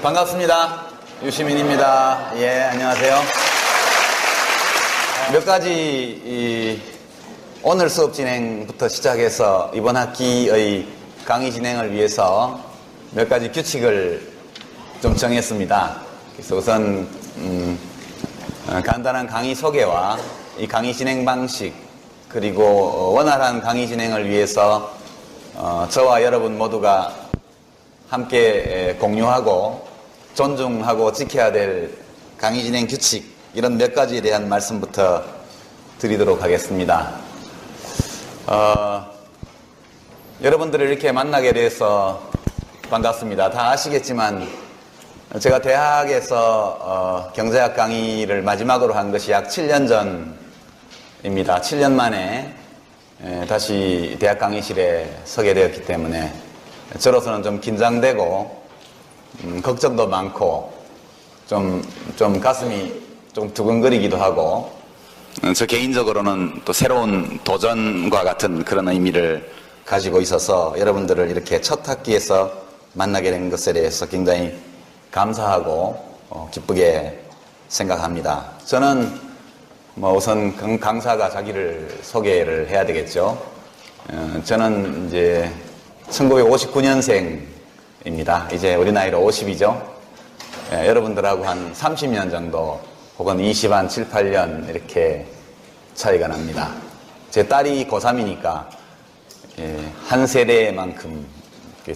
반갑습니다. 유시민입니다. 예, 안녕하세요. 몇 가지 오늘 수업 진행부터 시작해서 이번 학기의 강의 진행을 위해서 몇 가지 규칙을 좀 정했습니다. 그래서 우선 간단한 강의 소개와 이 강의 진행 방식, 그리고 원활한 강의 진행을 위해서 저와 여러분 모두가 함께 공유하고 존중하고 지켜야 될 강의 진행 규칙, 이런 몇 가지에 대한 말씀부터 드리도록 하겠습니다. 여러분들을 이렇게 만나게 돼서 반갑습니다. 다 아시겠지만 제가 대학에서 경제학 강의를 마지막으로 한 것이 약 7년 전입니다. 7년 만에 다시 대학 강의실에 서게 되었기 때문에 저로서는 좀 긴장되고 걱정도 많고 좀 가슴이 좀 두근거리기도 하고, 저 개인적으로는 또 새로운 도전과 같은 그런 의미를 가지고 있어서 여러분들을 이렇게 첫 학기에서 만나게 된 것에 대해서 굉장히 감사하고 기쁘게 생각합니다. 저는 우선 강사가 자기를 소개를 해야 되겠죠. 저는 이제 1959년생입니다. 이제 우리 나이로 50이죠. 여러분들하고 한 30년 정도 혹은 20한 7, 8년 이렇게 차이가 납니다. 제 딸이 고3이니까 한 세대만큼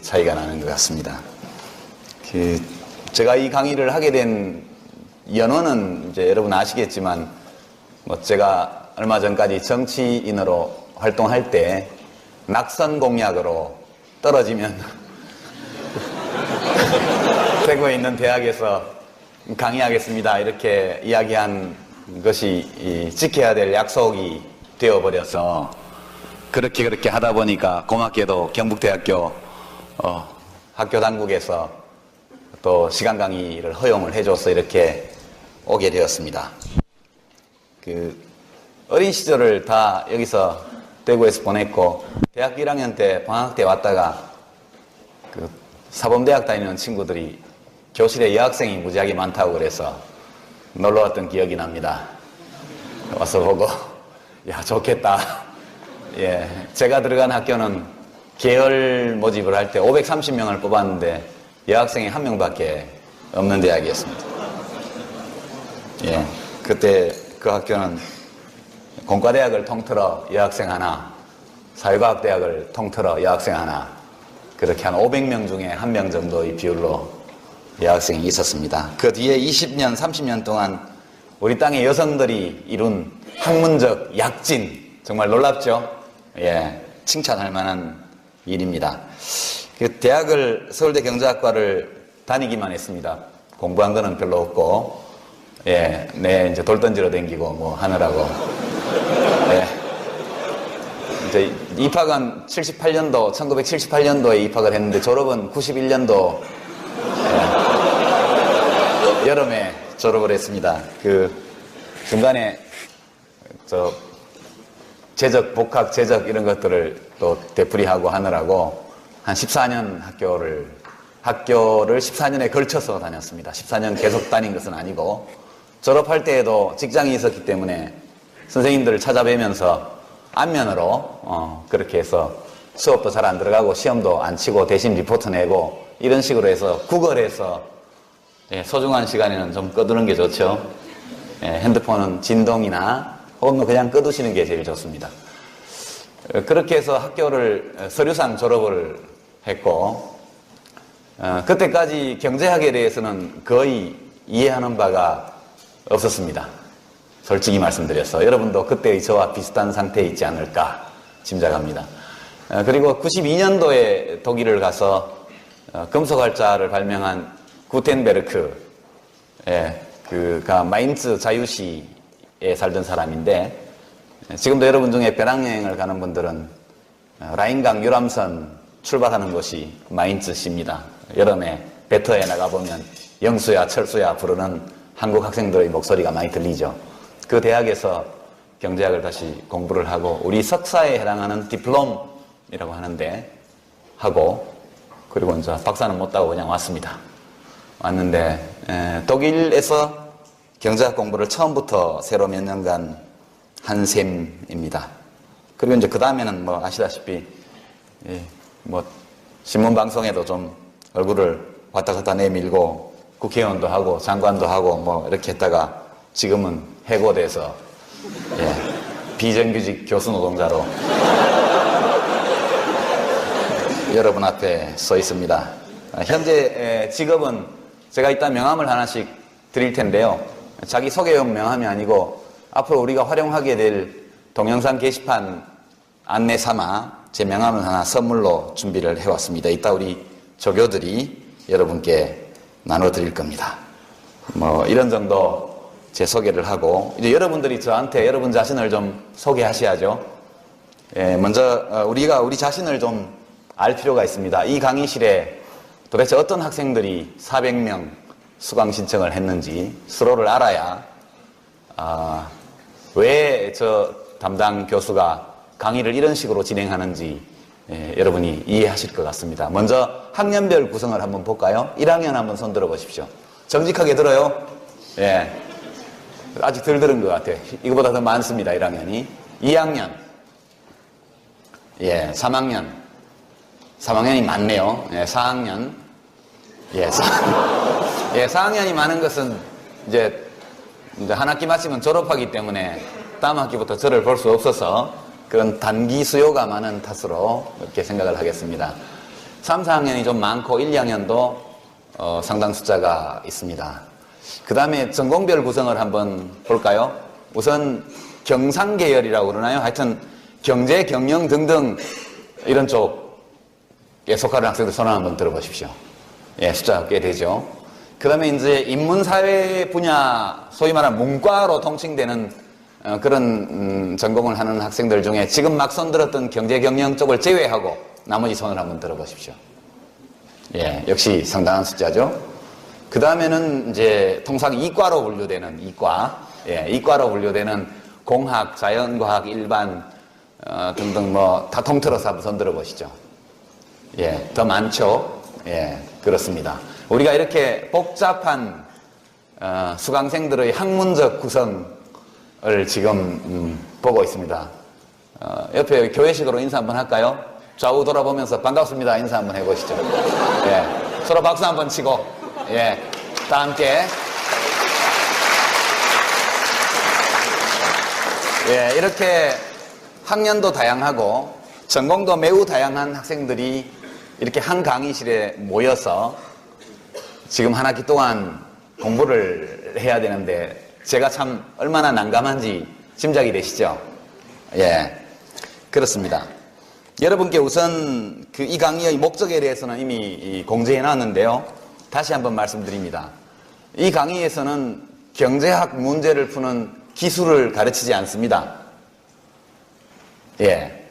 차이가 나는 것 같습니다. 제가 이 강의를 하게 된 연원은 이제 여러분 아시겠지만, 제가 얼마 전까지 정치인으로 활동할 때 낙선 공약으로 떨어지면 대구에 있는 대학에서 강의하겠습니다 이렇게 이야기한 것이 지켜야 될 약속이 되어버려서, 그렇게 하다 보니까 고맙게도 경북대학교 학교 당국에서 또 시간 강의를 허용을 해줘서 이렇게 오게 되었습니다. 어린 시절을 다 여기서 대구에서 보냈고, 대학교 1학년 때 방학 때 왔다가 사범대학 다니는 친구들이 교실에 여학생이 무지하게 많다고 그래서 놀러 왔던 기억이 납니다. 와서 보고 야, 좋겠다. 예, 제가 들어간 학교는 계열 모집을 할 때 530명을 뽑았는데 여학생이 1명밖에 없는 대학이었습니다. 예, 그때 그 학교는 공과대학을 통틀어 여학생 하나, 사회과학대학을 통틀어 여학생 하나, 그렇게 한 500명 중에 1명 정도의 비율로 여학생이 있었습니다. 그 뒤에 20년, 30년 동안 우리 땅의 여성들이 이룬 학문적 약진, 정말 놀랍죠? 예, 칭찬할 만한 일입니다. 대학을, 서울대 경제학과를 다니기만 했습니다. 공부한 거는 별로 없고, 예, 이제 돌 던지러 다니고 하느라고. 예. 이제 입학은 78년도, 1978년도에 입학을 했는데 졸업은 91년도 여름에 졸업을 했습니다. 중간에 재적, 복학, 재적 이런 것들을 또 되풀이하고 하느라고 한 14년 학교를 14년에 걸쳐서 다녔습니다. 14년 계속 다닌 것은 아니고, 졸업할 때에도 직장이 있었기 때문에 선생님들을 찾아뵈면서 안면으로 그렇게 해서 수업도 잘 안 들어가고 시험도 안 치고 대신 리포트 내고 이런 식으로 해서 구걸해서, 예, 소중한 시간에는 좀 꺼두는 게 좋죠. 예, 핸드폰은 진동이나 혹은 그냥 꺼두시는 게 제일 좋습니다. 그렇게 해서 학교를 서류상 졸업을 했고, 그때까지 경제학에 대해서는 거의 이해하는 바가 없었습니다. 솔직히 말씀드려서 여러분도 그때의 저와 비슷한 상태에 있지 않을까 짐작합니다. 그리고 92년도에 독일을 가서 금속활자를 발명한 구텐베르크, 그가 마인츠 자유시에 살던 사람인데, 지금도 여러분 중에 배낭여행을 가는 분들은 라인강 유람선 출발하는 곳이 마인츠시입니다. 여름에 배터에 나가보면 영수야 철수야 부르는 한국 학생들의 목소리가 많이 들리죠. 그 대학에서 경제학을 다시 공부를 하고 우리 석사에 해당하는 디플롬이라고 하는데 하고, 그리고 이제 박사는 못 따고 그냥 왔습니다. 왔는데, 독일에서 경제학 공부를 처음부터 새로 몇 년간 한 셈입니다. 그리고 이제 그 다음에는 뭐 아시다시피, 뭐, 신문방송에도 좀 얼굴을 왔다 갔다 내밀고 국회의원도 하고 장관도 하고 뭐 이렇게 했다가 지금은 해고돼서, 비정규직 교수 노동자로 여러분 앞에 서 있습니다. 현재 직업은 제가 이따 명함을 하나씩 드릴 텐데요. 자기 소개용 명함이 아니고 앞으로 우리가 활용하게 될 동영상 게시판 안내 삼아 제 명함을 하나 선물로 준비를 해왔습니다. 이따 우리 조교들이 여러분께 나눠드릴 겁니다. 뭐 이런 정도 제 소개를 하고 이제 여러분들이 저한테 여러분 자신을 좀 소개하셔야죠. 먼저 우리가 우리 자신을 좀 알 필요가 있습니다. 이 강의실에 도대체 어떤 학생들이 400명 수강 신청을 했는지 서로를 알아야 왜 저 담당 교수가 강의를 이런 식으로 진행하는지 여러분이 이해하실 것 같습니다. 먼저 학년별 구성을 한번 볼까요? 1학년 한번 손 들어 보십시오. 정직하게 들어요? 예. 아직 덜 들은 것 같아요. 이거보다 더 많습니다. 1학년이. 2학년. 예, 3학년. 3학년이 많네요. 예, 4학년. 예, 4학년이 많은 것은 이제 한 학기 마치면 졸업하기 때문에 다음 학기부터 저를 볼 수 없어서 그런 단기 수요가 많은 탓으로 이렇게 생각을 하겠습니다. 3, 4학년이 좀 많고 1, 2학년도 상당 숫자가 있습니다. 그 다음에 전공별 구성을 한번 볼까요? 우선 경상계열이라고 그러나요? 하여튼 경제, 경영 등등 이런 쪽에 속하는 학생들 손을 한번 들어보십시오. 예, 숫자가 꽤 되죠. 그 다음에 이제 인문사회 분야, 소위 말하는 문과로 통칭되는 그런 전공을 하는 학생들 중에 지금 막 손들었던 경제, 경영 쪽을 제외하고 나머지 손을 한번 들어보십시오. 예, 역시 상당한 숫자죠. 그 다음에는 이제 통상 이과로 분류되는 이과로 분류되는 공학, 자연과학, 일반 등등 뭐 다 통틀어서 한번 손 들어보시죠. 예, 더 많죠. 예, 그렇습니다. 우리가 이렇게 복잡한 수강생들의 학문적 구성을 지금 보고 있습니다. 옆에 교회식으로 인사 한번 할까요? 좌우 돌아보면서 반갑습니다 인사 한번 해보시죠. 예, 서로 박수 한번 치고 예, 다 함께 예, 이렇게 학년도 다양하고 전공도 매우 다양한 학생들이 이렇게 한 강의실에 모여서 지금 한 학기 동안 공부를 해야 되는데 제가 참 얼마나 난감한지 짐작이 되시죠? 예, 그렇습니다. 여러분께 우선 이 강의의 목적에 대해서는 이미 공지해 놨는데요. 다시 한번 말씀드립니다. 이 강의에서는 경제학 문제를 푸는 기술을 가르치지 않습니다. 예,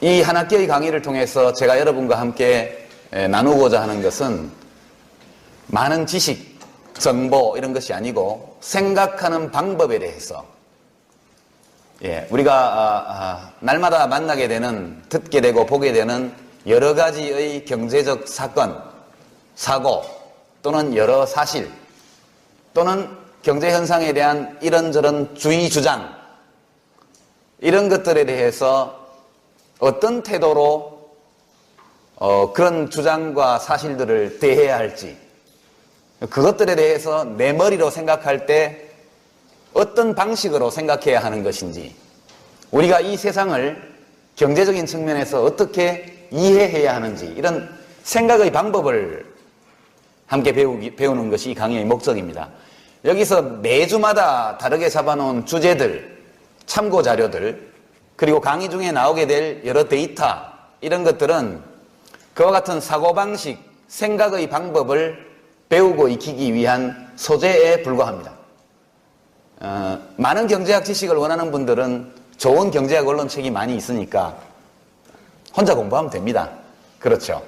이 한 학기의 강의를 통해서 제가 여러분과 함께 나누고자 하는 것은 많은 지식, 정보 이런 것이 아니고 생각하는 방법에 대해서 예, 우리가 날마다 만나게 되는, 듣게 되고 보게 되는 여러 가지의 경제적 사건, 사고 또는 여러 사실 또는 경제 현상에 대한 이런저런 주의 주장 이런 것들에 대해서 어떤 태도로 그런 주장과 사실들을 대해야 할지 그것들에 대해서 내 머리로 생각할 때 어떤 방식으로 생각해야 하는 것인지 우리가 이 세상을 경제적인 측면에서 어떻게 이해해야 하는지 이런 생각의 방법을 함께 배우는 것이 이 강의의 목적입니다. 여기서 매주마다 다르게 잡아놓은 주제들, 참고 자료들 그리고 강의 중에 나오게 될 여러 데이터 이런 것들은 그와 같은 사고방식, 생각의 방법을 배우고 익히기 위한 소재에 불과합니다. 많은 경제학 지식을 원하는 분들은 좋은 경제학 언론책이 많이 있으니까 혼자 공부하면 됩니다. 그렇죠.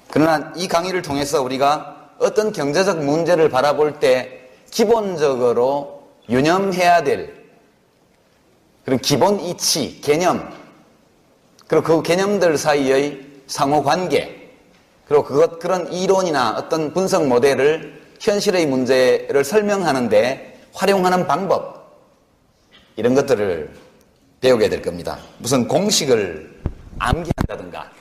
그러나 이 강의를 통해서 우리가 어떤 경제적 문제를 바라볼 때 기본적으로 유념해야 될 그런 기본 이치, 개념 그리고 그 개념들 사이의 상호관계 그리고 그런 이론이나 어떤 분석 모델을 현실의 문제를 설명하는데 활용하는 방법, 이런 것들을 배우게 될 겁니다. 무슨 공식을 암기한다든가,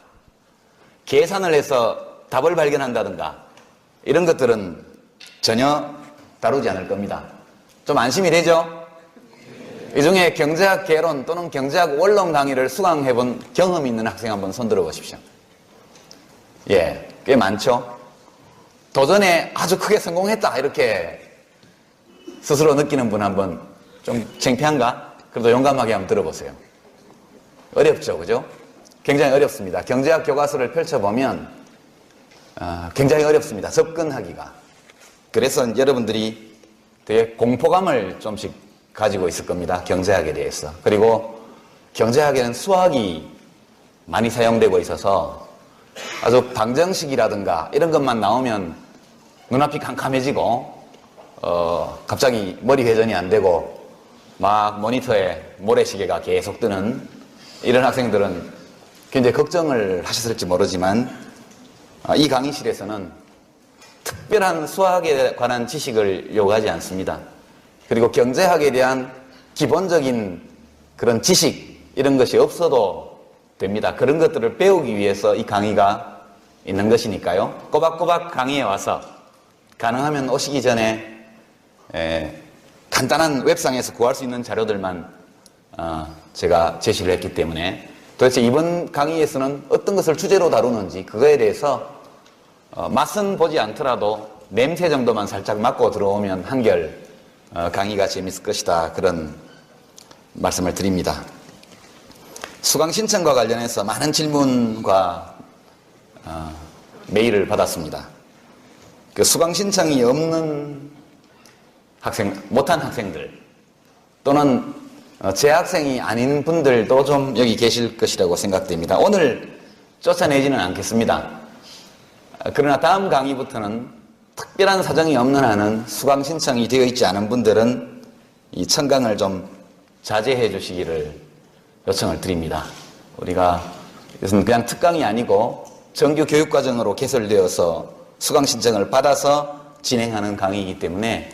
계산을 해서 답을 발견한다든가, 이런 것들은 전혀 다루지 않을 겁니다. 좀 안심이 되죠? 이 중에 경제학 개론 또는 경제학 원론 강의를 수강해본 경험이 있는 학생 한번 손들어 보십시오. 예, 꽤 많죠? 도전에 아주 크게 성공했다, 이렇게 스스로 느끼는 분 한번 좀 창피한가? 그래도 용감하게 한번 들어보세요. 어렵죠, 그죠? 굉장히 어렵습니다. 경제학 교과서를 펼쳐보면 굉장히 어렵습니다. 접근하기가. 그래서 여러분들이 되게 공포감을 좀씩 가지고 있을 겁니다. 경제학에 대해서. 그리고 경제학에는 수학이 많이 사용되고 있어서 아주 방정식이라든가 이런 것만 나오면 눈앞이 캄캄해지고 갑자기 머리 회전이 안 되고 막 모니터에 모래시계가 계속 뜨는 이런 학생들은 굉장히 걱정을 하셨을지 모르지만 이 강의실에서는 특별한 수학에 관한 지식을 요구하지 않습니다. 그리고 경제학에 대한 기본적인 그런 지식 이런 것이 없어도 됩니다. 그런 것들을 배우기 위해서 이 강의가 있는 것이니까요. 꼬박꼬박 강의에 와서 가능하면 오시기 전에 간단한 웹상에서 구할 수 있는 자료들만 제가 제시를 했기 때문에 도대체 이번 강의에서는 어떤 것을 주제로 다루는지 그거에 대해서 맛은 보지 않더라도 냄새 정도만 살짝 맡고 들어오면 한결 강의가 재밌을 것이다, 그런 말씀을 드립니다. 수강 신청과 관련해서 많은 질문과 메일을 받았습니다. 그 수강 신청이 없는 학생, 못한 학생들 또는 재학생이 아닌 분들도 좀 여기 계실 것이라고 생각됩니다. 오늘 쫓아내지는 않겠습니다. 그러나 다음 강의부터는 특별한 사정이 없는 한은 수강 신청이 되어 있지 않은 분들은 이 청강을 좀 자제해 주시기를 요청을 드립니다. 우리가 이것은 그냥 특강이 아니고 정규 교육과정으로 개설되어서 수강 신청을 받아서 진행하는 강의이기 때문에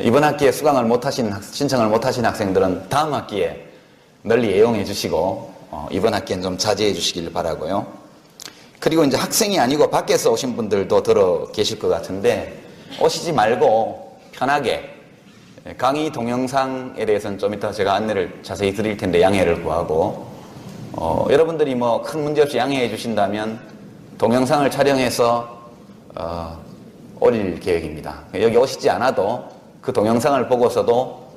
이번 학기에 신청을 못하신 학생들은 다음 학기에 널리 애용해 주시고 이번 학기엔 좀 자제해 주시길 바라고요. 그리고 이제 학생이 아니고 밖에서 오신 분들도 들어 계실 것 같은데 오시지 말고 편하게 강의 동영상에 대해서는 좀 이따 제가 안내를 자세히 드릴 텐데 양해를 구하고 여러분들이 뭐 큰 문제 없이 양해해 주신다면 동영상을 촬영해서 올릴 계획입니다. 여기 오시지 않아도 그 동영상을 보고서도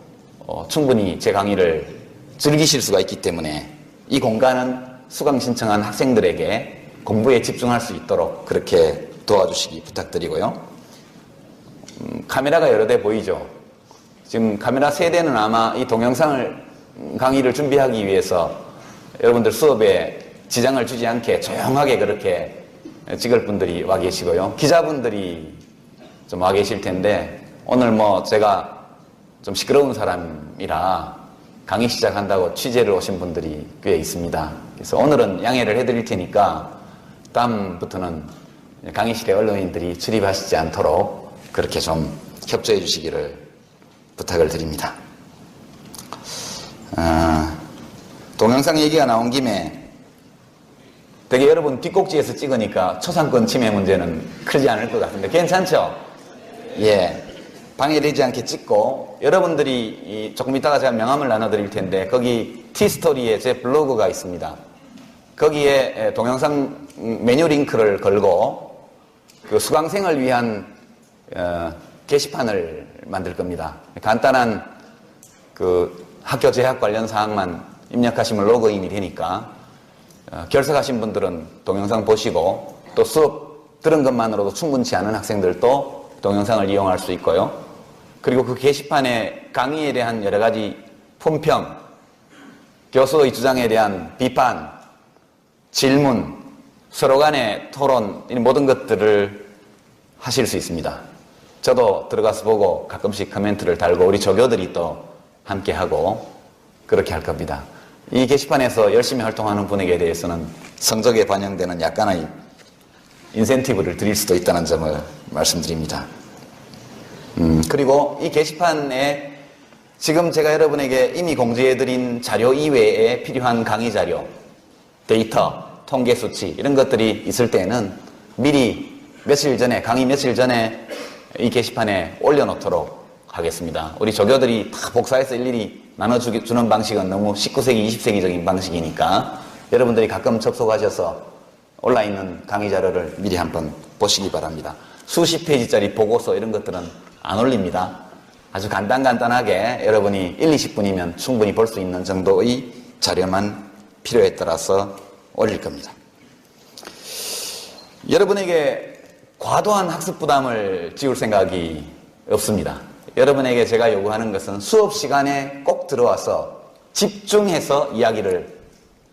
충분히 제 강의를 즐기실 수가 있기 때문에 이 공간은 수강 신청한 학생들에게 공부에 집중할 수 있도록 그렇게 도와주시기 부탁드리고요. 카메라가 여러 대 보이죠? 지금 카메라 3대는 아마 이 동영상을 강의를 준비하기 위해서 여러분들 수업에 지장을 주지 않게 조용하게 그렇게 찍을 분들이 와 계시고요. 기자분들이 좀 와 계실 텐데 오늘 뭐 제가 좀 시끄러운 사람이라 강의 시작한다고 취재를 오신 분들이 꽤 있습니다. 그래서 오늘은 양해를 해드릴 테니까 다음부터는 강의실에 언론인들이 출입하시지 않도록 그렇게 좀 협조해 주시기를 부탁을 드립니다. 동영상 얘기가 나온 김에 되게 여러분 뒷꼭지에서 찍으니까 초상권 침해 문제는 크지 않을 것 같은데 괜찮죠? 예. 방해되지 않게 찍고 여러분들이 조금 이따가 제가 명함을 나눠드릴 텐데 거기 티스토리에 제 블로그가 있습니다. 거기에 동영상 메뉴 링크를 걸고 그 수강생을 위한 게시판을 만들 겁니다. 간단한 그 학교 재학 관련 사항만 입력하시면 로그인이 되니까 결석하신 분들은 동영상 보시고 또 수업 들은 것만으로도 충분치 않은 학생들도 동영상을 이용할 수 있고요. 그리고 그 게시판에 강의에 대한 여러 가지 품평, 교수의 주장에 대한 비판, 질문, 서로 간의 토론, 이 모든 것들을 하실 수 있습니다. 저도 들어가서 보고 가끔씩 코멘트를 달고 우리 조교들이 또 함께 하고 그렇게 할 겁니다. 이 게시판에서 열심히 활동하는 분에게 대해서는 성적에 반영되는 약간의 인센티브를 드릴 수도 있다는 점을 말씀드립니다. 그리고 이 게시판에 지금 제가 여러분에게 이미 공지해드린 자료 이외에 필요한 강의 자료, 데이터, 통계 수치 이런 것들이 있을 때는 미리 며칠 전에, 강의 며칠 전에 이 게시판에 올려놓도록 하겠습니다. 우리 조교들이 다 복사해서 일일이 나눠주는 방식은 너무 19세기, 20세기적인 방식이니까 여러분들이 가끔 접속하셔서 올라있는 강의 자료를 미리 한번 보시기 바랍니다. 수십 페이지짜리 보고서 이런 것들은 안 올립니다. 아주 간단하게 여러분이 1, 20분이면 충분히 볼 수 있는 정도의 자료만 필요에 따라서 올릴 겁니다. 여러분에게 과도한 학습 부담을 지울 생각이 없습니다. 여러분에게 제가 요구하는 것은 수업 시간에 꼭 들어와서 집중해서 이야기를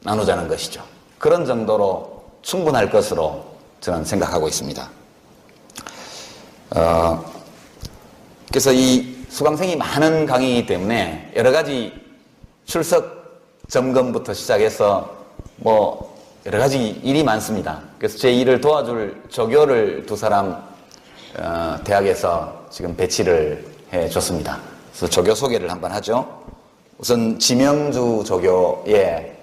나누자는 것이죠. 그런 정도로 충분할 것으로 저는 생각하고 있습니다. 그래서 이 수강생이 많은 강의이기 때문에 여러 가지 출석 점검부터 시작해서 뭐 여러 가지 일이 많습니다. 그래서 제 일을 도와줄 조교를 두 사람 대학에서 지금 배치를 해줬습니다. 그래서 조교 소개를 한번 하죠. 우선 지명주 조교, 예,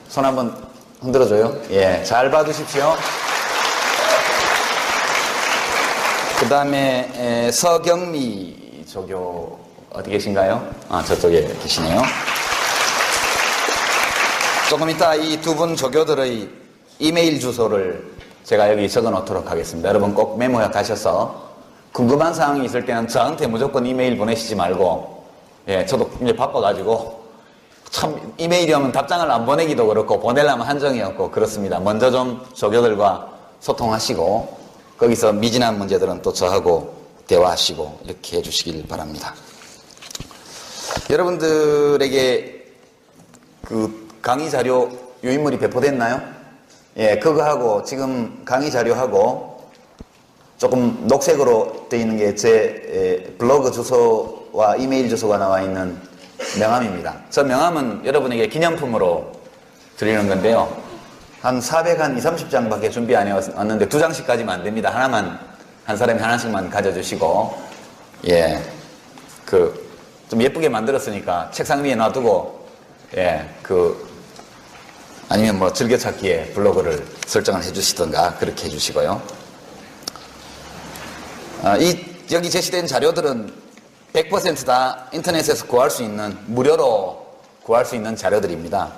손 한번 흔들어줘요. 예, 잘 봐두십시오. 그 다음에 서경미 조교 어디 계신가요? 아, 저쪽에 계시네요. 조금 이따 이 두 분 조교들의 이메일 주소를 제가 여기 적어 놓도록 하겠습니다. 여러분 꼭 메모해 가셔서 궁금한 사항이 있을 때는 저한테 무조건 이메일 보내시지 말고, 예, 저도 이제 바빠가지고 참 이메일이 오면 답장을 안 보내기도 그렇고 보내려면 한정이 없고 그렇습니다. 먼저 좀 조교들과 소통하시고 거기서 미진한 문제들은 또 저하고 대화하시고 이렇게 해주시길 바랍니다. 여러분들에게 그 강의 자료 유인물이 배포됐나요? 예, 그거하고 지금 강의 자료하고 조금 녹색으로 되어 있는 게 제 블로그 주소와 이메일 주소가 나와 있는 명함입니다. 저 명함은 여러분에게 기념품으로 드리는 건데요. 한 430장 밖에 준비 안 해왔는데 2장씩 가지면 안 됩니다. 하나만, 한 사람이 하나씩만 가져주시고, 예, 좀 예쁘게 만들었으니까 책상 위에 놔두고, 예, 아니면 뭐 즐겨찾기에 블로그를 설정을 해주시던가 그렇게 해주시고요. 여기 제시된 자료들은 100% 다 인터넷에서 구할 수 있는, 무료로 구할 수 있는 자료들입니다.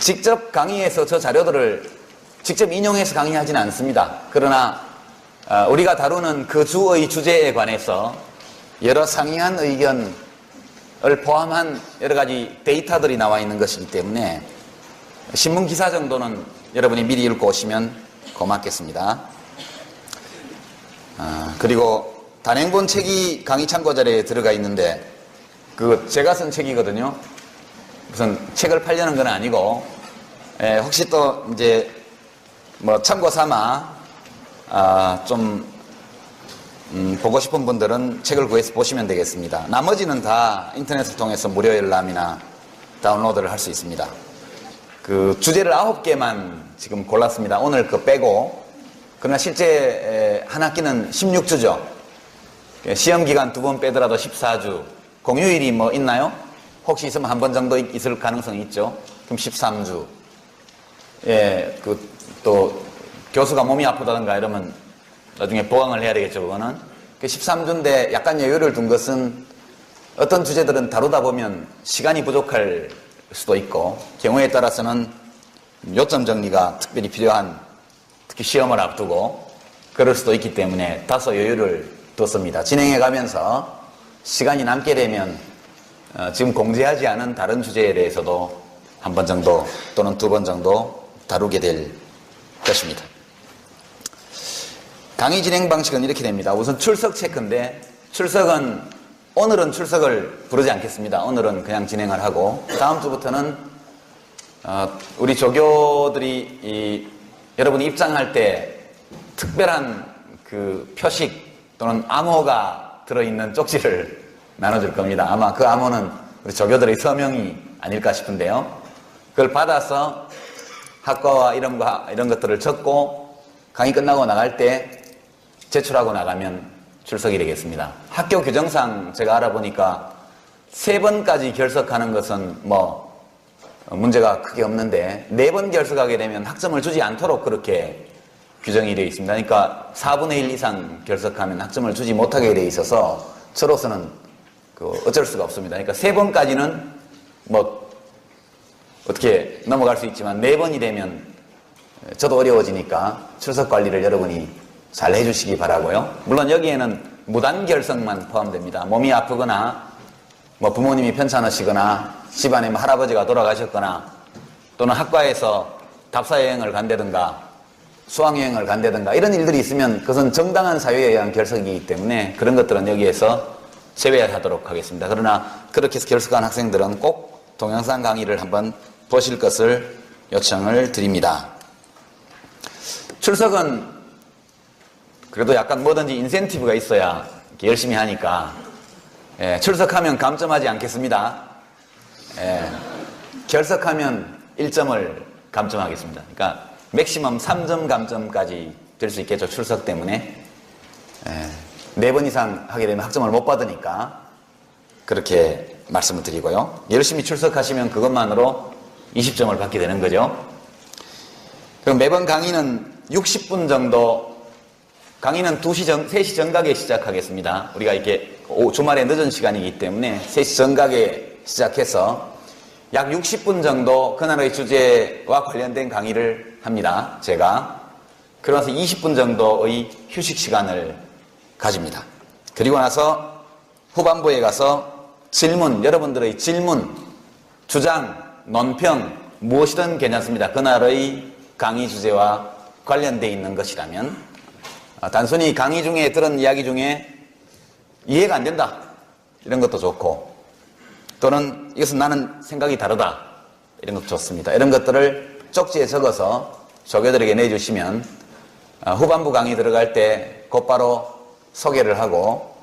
직접 강의에서 저 자료들을 직접 인용해서 강의하지는 않습니다. 그러나 우리가 다루는 그 주의 주제에 관해서 여러 상이한 의견을 포함한 여러 가지 데이터들이 나와 있는 것이기 때문에 신문 기사 정도는 여러분이 미리 읽고 오시면 고맙겠습니다. 그리고 단행본 책이 강의 참고 자료에 들어가 있는데 제가 쓴 책이거든요. 무슨 책을 팔려는 건 아니고, 혹시 또 이제 뭐 참고 삼아 보고 싶은 분들은 책을 구해서 보시면 되겠습니다. 나머지는 다 인터넷을 통해서 무료 열람이나 다운로드를 할 수 있습니다. 주제를 9개만 지금 골랐습니다. 오늘 빼고. 그러나 실제 한 학기는 16주죠. 시험기간 2번 빼더라도 14주. 공휴일이 뭐 있나요? 혹시 있으면 한 번 정도 있을 가능성이 있죠. 그럼 13주. 예, 또 교수가 몸이 아프다든가 이러면 나중에 보강을 해야 되겠죠, 그거는. 13주인데 약간 여유를 둔 것은 어떤 주제들은 다루다 보면 시간이 부족할 수도 있고, 경우에 따라서는 요점 정리가 특별히 필요한, 특히 시험을 앞두고 그럴 수도 있기 때문에 다소 여유를 뒀습니다. 진행해 가면서 시간이 남게 되면 지금 공지하지 않은 다른 주제에 대해서도 한 번 정도 또는 2번 정도 다루게 될 것입니다. 강의 진행 방식은 이렇게 됩니다. 우선 출석 체크인데, 오늘은 출석을 부르지 않겠습니다. 오늘은 그냥 진행을 하고, 다음 주부터는 우리 조교들이 여러분이 입장할 때 특별한 표식 또는 암호가 들어있는 쪽지를 나눠줄 겁니다. 아마 그 암호는 우리 조교들의 서명이 아닐까 싶은데요. 그걸 받아서 학과와 이름과 이런 것들을 적고 강의 끝나고 나갈 때 제출하고 나가면 출석이 되겠습니다. 학교 규정상 제가 알아보니까 3번까지 결석하는 것은 뭐 문제가 크게 없는데 4번 결석하게 되면 학점을 주지 않도록 그렇게 규정이 되어 있습니다. 그러니까 4분의 1 이상 결석하면 학점을 주지 못하게 되어 있어서 저로서는 어쩔 수가 없습니다. 그러니까 3번까지는 뭐 어떻게 넘어갈 수 있지만 4번이 되면 저도 어려워지니까 출석 관리를 여러분이 잘 해주시기 바라고요. 물론 여기에는 무단결석만 포함됩니다. 몸이 아프거나 뭐 부모님이 편찮으시거나 집안에 뭐 할아버지가 돌아가셨거나 또는 학과에서 답사여행을 간다든가 수학여행을 간다든가 이런 일들이 있으면 그것은 정당한 사유에 의한 결석이기 때문에 그런 것들은 여기에서 제외하도록 하겠습니다. 그러나 그렇게 해서 결석한 학생들은 꼭 동영상 강의를 한번 보실 것을 요청을 드립니다. 출석은 그래도 약간 뭐든지 인센티브가 있어야 이렇게 열심히 하니까 출석하면 감점하지 않겠습니다. 결석하면 1점을 감점하겠습니다. 그러니까 맥시멈 3점 감점까지 될 수 있겠죠. 출석 때문에 4번 이상 하게 되면 학점을 못 받으니까 그렇게 말씀을 드리고요. 열심히 출석하시면 그것만으로 20점을 받게 되는 거죠. 그럼 매번 강의는 60분 정도, 강의는 3시 정각에 시작하겠습니다. 우리가 이렇게 주말에 늦은 시간이기 때문에 3시 정각에 시작해서 약 60분 정도 그날의 주제와 관련된 강의를 합니다. 제가. 그러면서 20분 정도의 휴식 시간을 가집니다. 그리고 나서 후반부에 가서 질문, 여러분들의 질문, 주장, 논평, 무엇이든 괜찮습니다. 그날의 강의 주제와 관련되어 있는 것이라면 단순히 강의 중에 들은 이야기 중에 이해가 안 된다 이런 것도 좋고 또는 이것은 나는 생각이 다르다 이런 것도 좋습니다. 이런 것들을 쪽지에 적어서 조교들에게 내주시면 후반부 강의 들어갈 때 곧바로 소개를 하고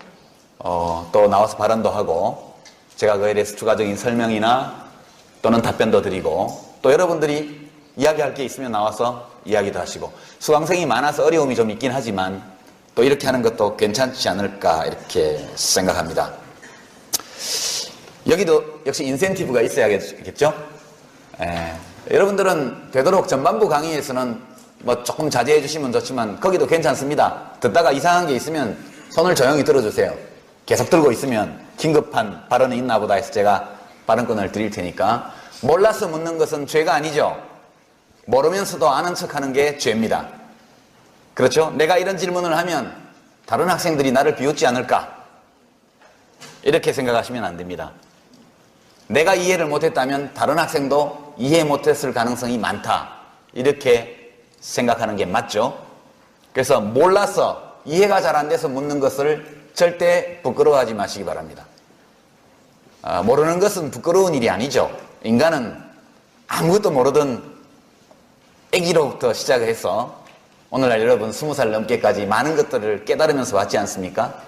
또 나와서 발언도 하고 제가 그에 대해서 추가적인 설명이나 또는 답변도 드리고 또 여러분들이 이야기할 게 있으면 나와서 이야기도 하시고 수강생이 많아서 어려움이 좀 있긴 하지만 또 이렇게 하는 것도 괜찮지 않을까 이렇게 생각합니다. 여기도 역시 인센티브가 있어야겠죠? 여러분들은 되도록 전반부 강의에서는 뭐 조금 자제해 주시면 좋지만 거기도 괜찮습니다. 듣다가 이상한 게 있으면 손을 조용히 들어주세요. 계속 들고 있으면 긴급한 발언이 있나 보다 해서 제가 발언권을 드릴 테니까 몰라서 묻는 것은 죄가 아니죠. 모르면서도 아는 척하는 게 죄입니다. 그렇죠? 내가 이런 질문을 하면 다른 학생들이 나를 비웃지 않을까? 이렇게 생각하시면 안 됩니다. 내가 이해를 못했다면 다른 학생도 이해 못했을 가능성이 많다. 이렇게 생각하는 게 맞죠? 그래서 몰라서 이해가 잘 안 돼서 묻는 것을 절대 부끄러워하지 마시기 바랍니다. 모르는 것은 부끄러운 일이 아니죠. 인간은 아무것도 모르던 아기로부터 시작을 해서 오늘날 여러분 20살 넘게까지 많은 것들을 깨달으면서 왔지 않습니까?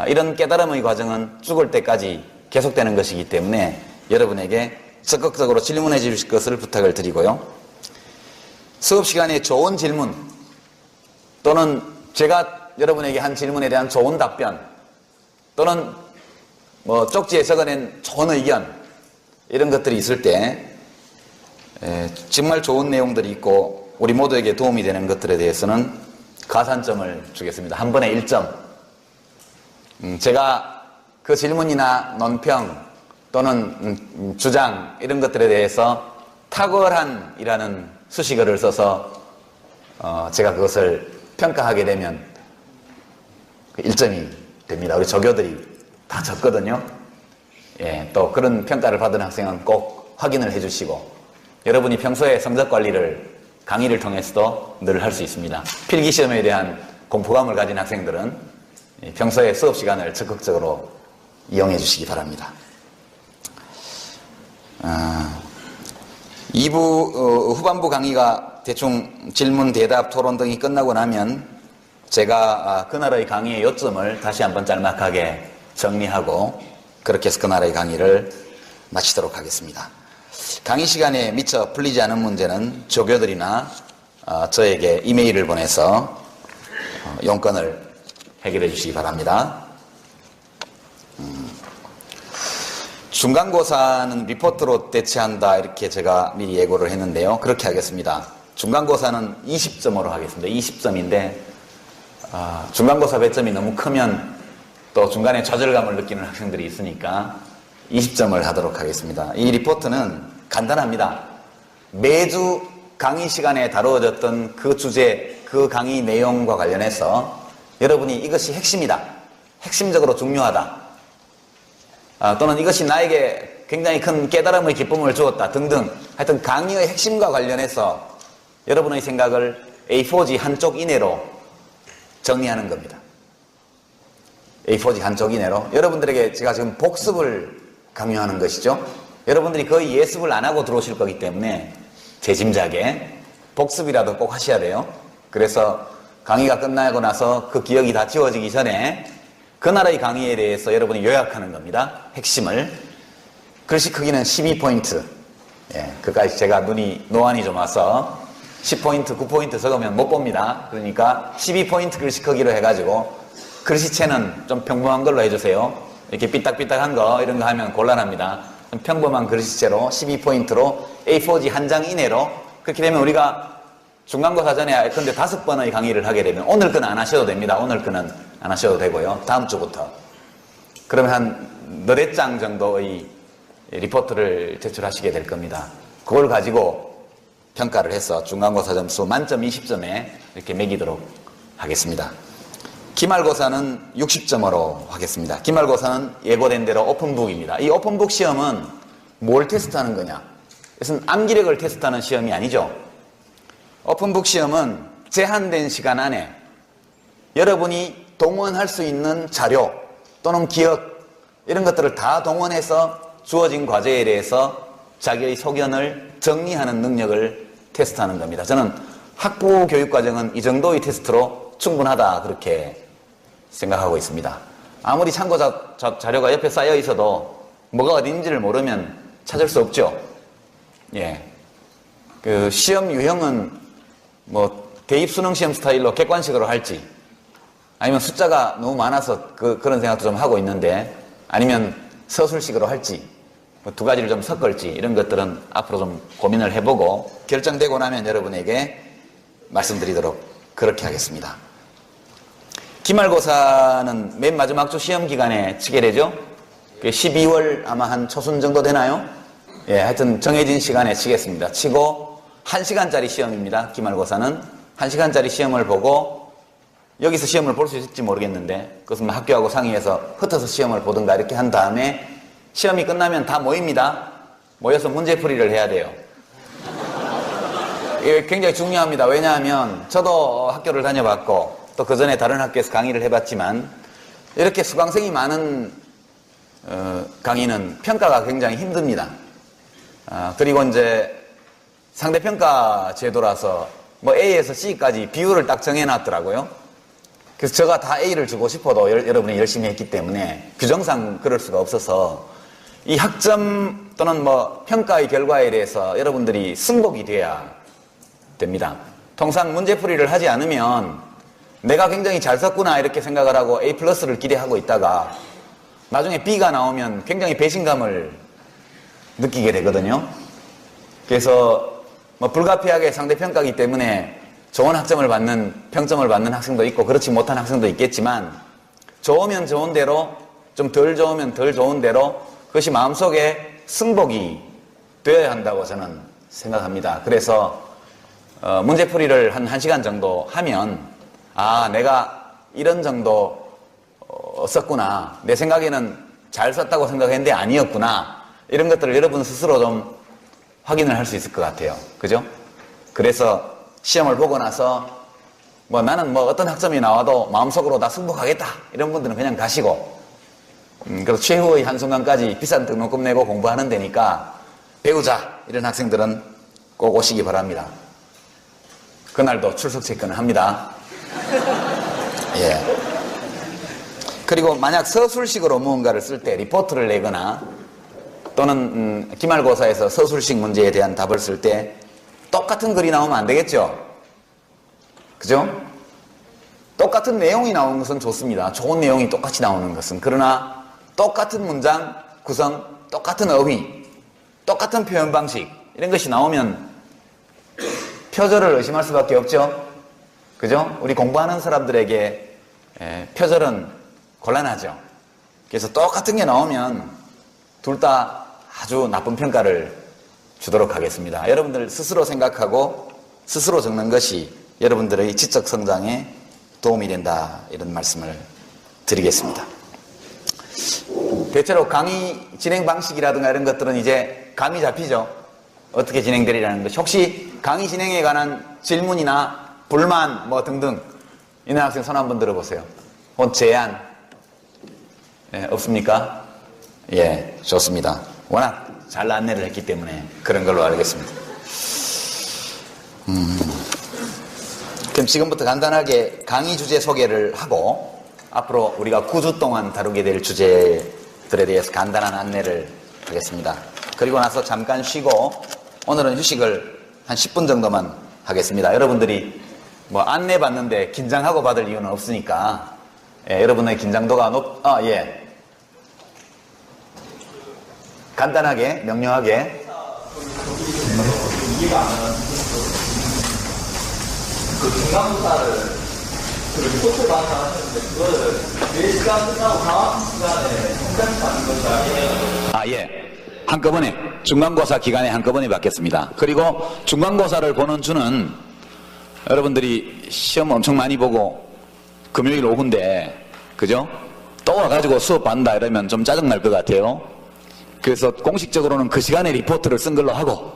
이런 깨달음의 과정은 죽을 때까지 계속되는 것이기 때문에 여러분에게 적극적으로 질문해 주실 것을 부탁을 드리고요. 수업 시간에 좋은 질문 또는 제가 여러분에게 한 질문에 대한 좋은 답변 또는 뭐 쪽지에 적어낸 좋은 의견 이런 것들이 있을 때 정말 좋은 내용들이 있고 우리 모두에게 도움이 되는 것들에 대해서는 가산점을 주겠습니다. 한 번에 1점. 제가 그 질문이나 논평 또는 주장 이런 것들에 대해서 탁월한이라는 수식어를 써서 제가 그것을 평가하게 되면 1점이 됩니다. 우리 조교들이 다 적거든요. 또 그런 평가를 받은 학생은 꼭 확인을 해주시고 여러분이 평소에 성적 관리를 강의를 통해서도 늘 할 수 있습니다. 필기시험에 대한 공포감을 가진 학생들은 평소에 수업 시간을 적극적으로 이용해 주시기 바랍니다. 2부 후반부 강의가 대충 질문, 대답, 토론 등이 끝나고 나면 제가 그날의 강의의 요점을 다시 한번 짤막하게 정리하고 그렇게 해서 그날의 강의를 마치도록 하겠습니다. 강의 시간에 미처 풀리지 않은 문제는 조교들이나 저에게 이메일을 보내서 용건을 해결해 주시기 바랍니다. 중간고사는 리포트로 대체한다 이렇게 제가 미리 예고를 했는데요. 그렇게 하겠습니다. 중간고사는 20점으로 하겠습니다. 20점인데 중간고사 배점이 너무 크면 또 중간에 좌절감을 느끼는 학생들이 있으니까 20점을 하도록 하겠습니다. 이 리포트는 간단합니다. 매주 강의 시간에 다루어졌던 그 주제, 그 강의 내용과 관련해서 여러분이 이것이 핵심이다, 핵심적으로 중요하다, 또는 이것이 나에게 굉장히 큰 깨달음의 기쁨을 주었다 등등 하여튼 강의의 핵심과 관련해서 여러분의 생각을 A4지 한쪽 이내로 정리하는 겁니다. A4지 한쪽 이내로 여러분들에게 제가 지금 복습을 강요하는 것이죠. 여러분들이 거의 예습을 안 하고 들어오실 거기 때문에 제 짐작에 복습이라도 꼭 하셔야 돼요. 그래서 강의가 끝나고 나서 그 기억이 다 지워지기 전에 그날의 강의에 대해서 여러분이 요약하는 겁니다. 핵심을. 글씨 크기는 12포인트. 그까지 제가 노안이 좀 와서 10포인트, 9포인트 적으면 못 봅니다. 그러니까 12포인트 글씨 크기로 해가지고 글씨체는 좀 평범한 걸로 해주세요. 이렇게 삐딱삐딱한 거 이런 거 하면 곤란합니다. 좀 평범한 글씨체로 12포인트로 A4지 한 장 이내로. 그렇게 되면 우리가 중간고사 전에 근데 5번의 강의를 하게 되면 오늘 거는 안 하셔도 됩니다. 오늘 거는 안 하셔도 되고요. 다음 주부터. 그러면 한 4장 정도의 리포트를 제출하시게 될 겁니다. 그걸 가지고 평가를 해서 중간고사 점수 만점 20점에 이렇게 매기도록 하겠습니다. 기말고사는 60점으로 하겠습니다. 기말고사는 예고된 대로 오픈북입니다. 이 오픈북 시험은 뭘 테스트하는 거냐? 이것은 암기력을 테스트하는 시험이 아니죠. 오픈북 시험은 제한된 시간 안에 여러분이 동원할 수 있는 자료 또는 기억 이런 것들을 다 동원해서 주어진 과제에 대해서 자기의 소견을 정리하는 능력을 테스트하는 겁니다. 저는 학부 교육과정은 이 정도의 테스트로 충분하다 그렇게 생각하고 있습니다. 아무리 참고 자료가 옆에 쌓여 있어도 뭐가 어딘지를 모르면 찾을 수 없죠. 그 시험 유형은 뭐 대입 수능 시험 스타일로 객관식으로 할지 아니면 숫자가 너무 많아서 그런 생각도 좀 하고 있는데 아니면 서술식으로 할지 뭐 2가지를 좀 섞을지 이런 것들은 앞으로 좀 고민을 해보고 결정되고 나면 여러분에게 말씀드리도록 그렇게 하겠습니다. 기말고사는 맨 마지막 주 시험 기간에 치게 되죠. 12월 아마 한 초순 정도 되나요? 하여튼 정해진 시간에 치겠습니다. 치고 1시간짜리 시험입니다. 기말고사는 1시간짜리 시험을 보고 여기서 시험을 볼 수 있을지 모르겠는데 그것은 학교하고 상의해서 흩어서 시험을 보든가 이렇게 한 다음에 시험이 끝나면 다 모입니다. 모여서 문제풀이를 해야 돼요. 이게 굉장히 중요합니다. 왜냐하면 저도 학교를 다녀봤고 또 그 전에 다른 학교에서 강의를 해봤지만 이렇게 수강생이 많은 강의는 평가가 굉장히 힘듭니다. 그리고 이제 상대평가 제도라서 뭐 A에서 C까지 비율을 딱 정해놨더라고요. 그래서 제가 다 A를 주고 싶어도 여러분이 열심히 했기 때문에 규정상 그럴 수가 없어서 이 학점 또는 뭐 평가의 결과에 대해서 여러분들이 승복이 돼야 됩니다. 통상 문제풀이를 하지 않으면 내가 굉장히 잘 썼구나 이렇게 생각을 하고 A 플러스를 기대하고 있다가 나중에 B가 나오면 굉장히 배신감을 느끼게 되거든요. 그래서 뭐 불가피하게 상대평가이기 때문에 좋은 학점을 받는, 평점을 받는 학생도 있고 그렇지 못한 학생도 있겠지만 좋으면 좋은 대로 좀 덜 좋으면 덜 좋은 대로 그것이 마음속에 승복이 되어야 한다고 저는 생각합니다. 그래서 문제풀이를 한 1시간 정도 하면 내가 이런 정도 썼구나. 내 생각에는 잘 썼다고 생각했는데 아니었구나. 이런 것들을 여러분 스스로 좀 확인을 할 수 있을 것 같아요. 그죠? 그래서 시험을 보고 나서 뭐 나는 뭐 어떤 학점이 나와도 마음속으로 다 승복하겠다. 이런 분들은 그냥 가시고 그래서 최후의 한순간까지 비싼 등록금 내고 공부하는 데니까 배우자 이런 학생들은 꼭 오시기 바랍니다. 그날도 출석 체크는 합니다. 그리고 만약 서술식으로 무언가를 쓸 때 리포트를 내거나 또는 기말고사에서 서술식 문제에 대한 답을 쓸 때 똑같은 글이 나오면 안 되겠죠? 그죠? 똑같은 내용이 나오는 것은 좋습니다. 좋은 내용이 똑같이 나오는 것은. 그러나 똑같은 문장 구성, 똑같은 어휘, 똑같은 표현 방식 이런 것이 나오면 표절을 의심할 수밖에 없죠? 그죠? 우리 공부하는 사람들에게 표절은 곤란하죠. 그래서 똑같은 게 나오면 둘 다 아주 나쁜 평가를 주도록 하겠습니다. 여러분들 스스로 생각하고 스스로 적는 것이 여러분들의 지적 성장에 도움이 된다, 이런 말씀을 드리겠습니다. 대체로 강의 진행 방식이라든가 이런 것들은 이제 감이 잡히죠. 어떻게 진행되리라는 것이. 혹시 강의 진행에 관한 질문이나 불만 뭐 등등 있는 학생 손 한번 들어보세요. 혹은 제안 없습니까? 예, 좋습니다. 워낙 잘 안내를 했기 때문에 그런 걸로 알겠습니다. 그럼 지금부터 간단하게 강의 주제 소개를 하고 앞으로 우리가 9주 동안 다루게 될 주제들에 대해서 간단한 안내를 하겠습니다. 그리고 나서 잠깐 쉬고 오늘은 휴식을 한 10분 정도만 하겠습니다. 여러분들이 뭐 안내 받는데 긴장하고 받을 이유는 없으니까 여러분의 긴장도가 예. 간단하게, 명료하게. 이해가 안 가는 그 중간고사를 리포트 방송하셨는데 그거를 4시간 끝나고 다음 시간에 성장하는 것이 아니에요? 예. 한꺼번에 중간고사 기간에 한꺼번에 받겠습니다. 그리고 중간고사를 보는 주는 여러분들이 시험 엄청 많이 보고 금요일 오후인데 그죠? 또 와가지고 수업 받는다 이러면 좀 짜증날 것 같아요. 그래서 공식적으로는 그 시간에 리포트를 쓴 걸로 하고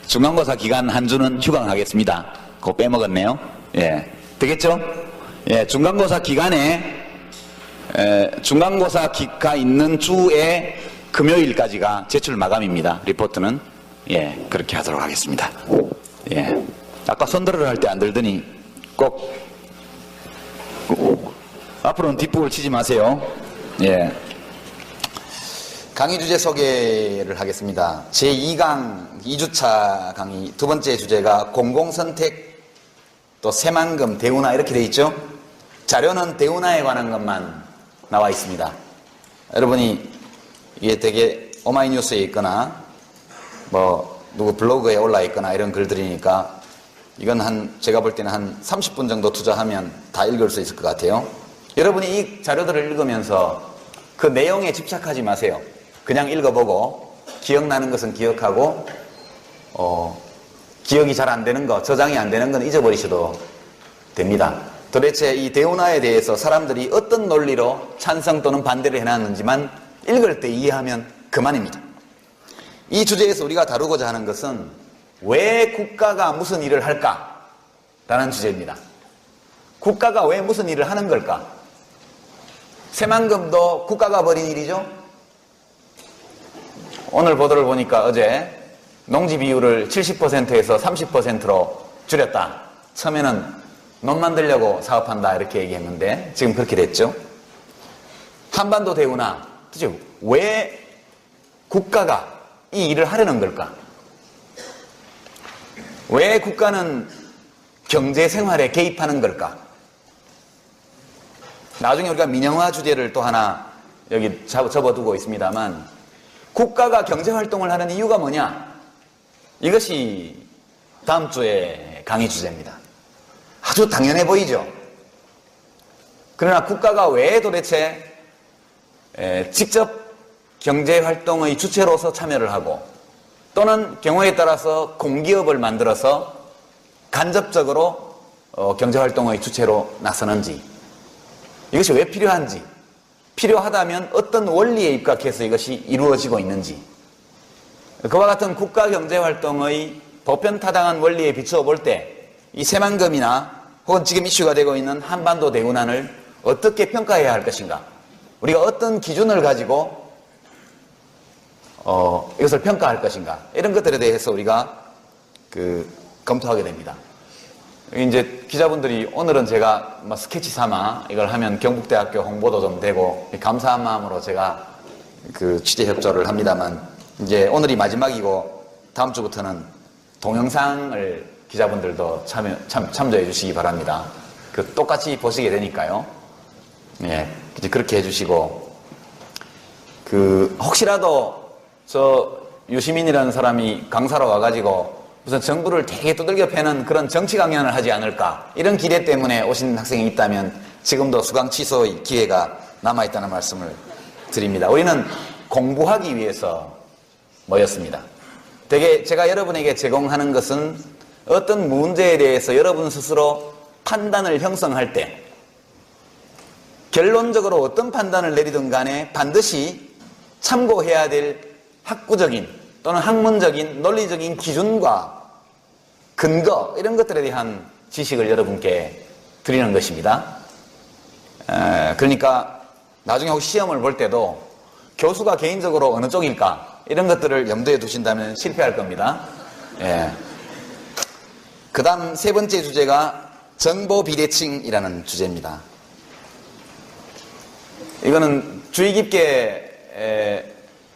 중간고사 기간 한 주는 휴강하겠습니다. 그거 빼먹었네요. 예, 되겠죠? 예, 중간고사 기간에 중간고사가 있는 주에 금요일까지가 제출 마감입니다. 리포트는. 예, 그렇게 하도록 하겠습니다. 예, 아까 손들어를 할 때 안 들더니 꼭 앞으로는 뒷북을 치지 마세요. 예. 강의 주제 소개를 하겠습니다. 제2강 2주차 강의 두 번째 주제가 공공선택 또 새만금 대운하 이렇게 되어 있죠. 자료는 대운하에 관한 것만 나와 있습니다. 여러분이 이게 되게 오마이뉴스에 있거나 뭐 누구 블로그에 올라 있거나 이런 글들이니까 이건 제가 볼 때는 한 30분 정도 투자하면 다 읽을 수 있을 것 같아요. 여러분이 이 자료들을 읽으면서 그 내용에 집착하지 마세요. 그냥 읽어보고 기억나는 것은 기억하고 기억이 잘 안 되는 거, 저장이 안 되는 건 잊어버리셔도 됩니다. 도대체 이 대운하에 대해서 사람들이 어떤 논리로 찬성 또는 반대를 해놨는지만 읽을 때 이해하면 그만입니다. 이 주제에서 우리가 다루고자 하는 것은 왜 국가가 무슨 일을 할까라는 주제입니다. 국가가 왜 무슨 일을 하는 걸까? 새만금도 국가가 벌인 일이죠. 오늘 보도를 보니까 어제 농지 비율을 70%에서 30%로 줄였다. 처음에는 논 만들려고 사업한다 이렇게 얘기했는데 지금 그렇게 됐죠. 한반도 대운하, 도대체 왜 국가가 이 일을 하려는 걸까? 왜 국가는 경제 생활에 개입하는 걸까? 나중에 우리가 민영화 주제를 또 하나 여기 접어두고 있습니다만 국가가 경제활동을 하는 이유가 뭐냐? 이것이 다음 주에 강의 주제입니다. 아주 당연해 보이죠? 그러나 국가가 왜 도대체 직접 경제활동의 주체로서 참여를 하고 또는 경우에 따라서 공기업을 만들어서 간접적으로 경제활동의 주체로 나서는지 이것이 왜 필요한지 필요하다면 어떤 원리에 입각해서 이것이 이루어지고 있는지 그와 같은 국가경제활동의 보편타당한 원리에 비추어 볼 때 이 새만금이나 혹은 지금 이슈가 되고 있는 한반도 대운하를 어떻게 평가해야 할 것인가 우리가 어떤 기준을 가지고 이것을 평가할 것인가 이런 것들에 대해서 우리가 검토하게 됩니다. 이제 기자분들이 오늘은 제가 스케치 삼아 이걸 하면 경북대학교 홍보도 좀 되고 감사한 마음으로 제가 취재 협조를 합니다만 이제 오늘이 마지막이고 다음 주부터는 동영상을 기자분들도 참조해 주시기 바랍니다. 그 똑같이 보시게 되니까요. 예, 이제 그렇게 해주시고, 혹시라도 유시민이라는 사람이 강사로 와가지고 무슨 정부를 되게 두들겨 패는 그런 정치 강연을 하지 않을까, 이런 기대 때문에 오신 학생이 있다면 지금도 수강 취소의 기회가 남아있다는 말씀을 드립니다. 우리는 공부하기 위해서 모였습니다. 되게 제가 여러분에게 제공하는 것은 어떤 문제에 대해서 여러분 스스로 판단을 형성할 때 결론적으로 어떤 판단을 내리든 간에 반드시 참고해야 될 학구적인 또는 학문적인 논리적인 기준과 근거, 이런 것들에 대한 지식을 여러분께 드리는 것입니다. 그러니까 나중에 혹시 시험을 볼 때도 교수가 개인적으로 어느 쪽일까, 이런 것들을 염두에 두신다면 실패할 겁니다. 예. 그 다음 세 번째 주제가 정보 비대칭이라는 주제입니다. 이거는 주의 깊게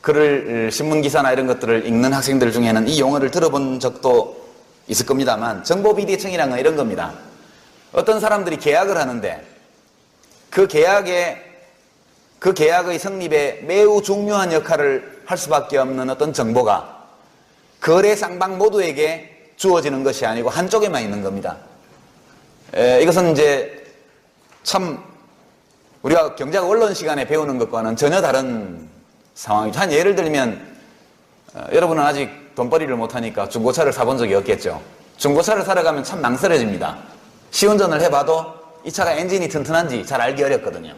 글을, 신문기사나 이런 것들을 읽는 학생들 중에는 이 용어를 들어본 적도 있을 겁니다만, 정보 비대칭이라는 건 이런 겁니다. 어떤 사람들이 계약을 하는데 그 계약의 성립에 매우 중요한 역할을 할 수밖에 없는 어떤 정보가 거래 쌍방 모두에게 주어지는 것이 아니고 한쪽에만 있는 겁니다. 이것은 이제 참 우리가 경제학 원론 시간에 배우는 것과는 전혀 다른 상황이죠. 한 예를 들면 여러분은 아직 돈벌이를 못하니까 중고차를 사본 적이 없겠죠. 중고차를 사러 가면 참 낭설해집니다. 시운전을 해봐도 이 차가 엔진이 튼튼한지 잘 알기 어렵거든요.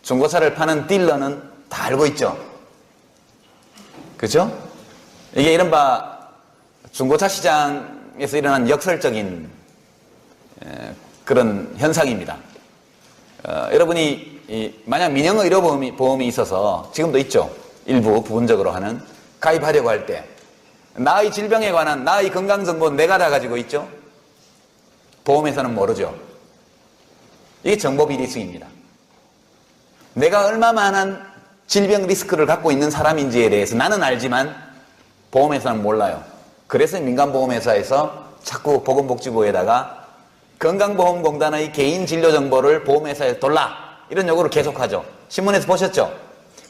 중고차를 파는 딜러는 다 알고 있죠. 그죠? 이게 이른바 중고차 시장에서 일어난 역설적인 그런 현상입니다. 여러분이 만약 민영 의료보험이 있어서, 지금도 있죠, 일부 부분적으로 하는, 가입하려고 할 때 나의 질병에 관한 나의 건강정보는 내가 다 가지고 있죠. 보험회사는 모르죠. 이게 정보 비대칭입니다. 내가 얼마만한 질병 리스크를 갖고 있는 사람인지에 대해서 나는 알지만 보험회사는 몰라요. 그래서 민간보험회사에서 자꾸 보건복지부에다가 건강보험공단의 개인 진료 정보를 보험회사에 돌라, 이런 요구를 계속하죠. 신문에서 보셨죠?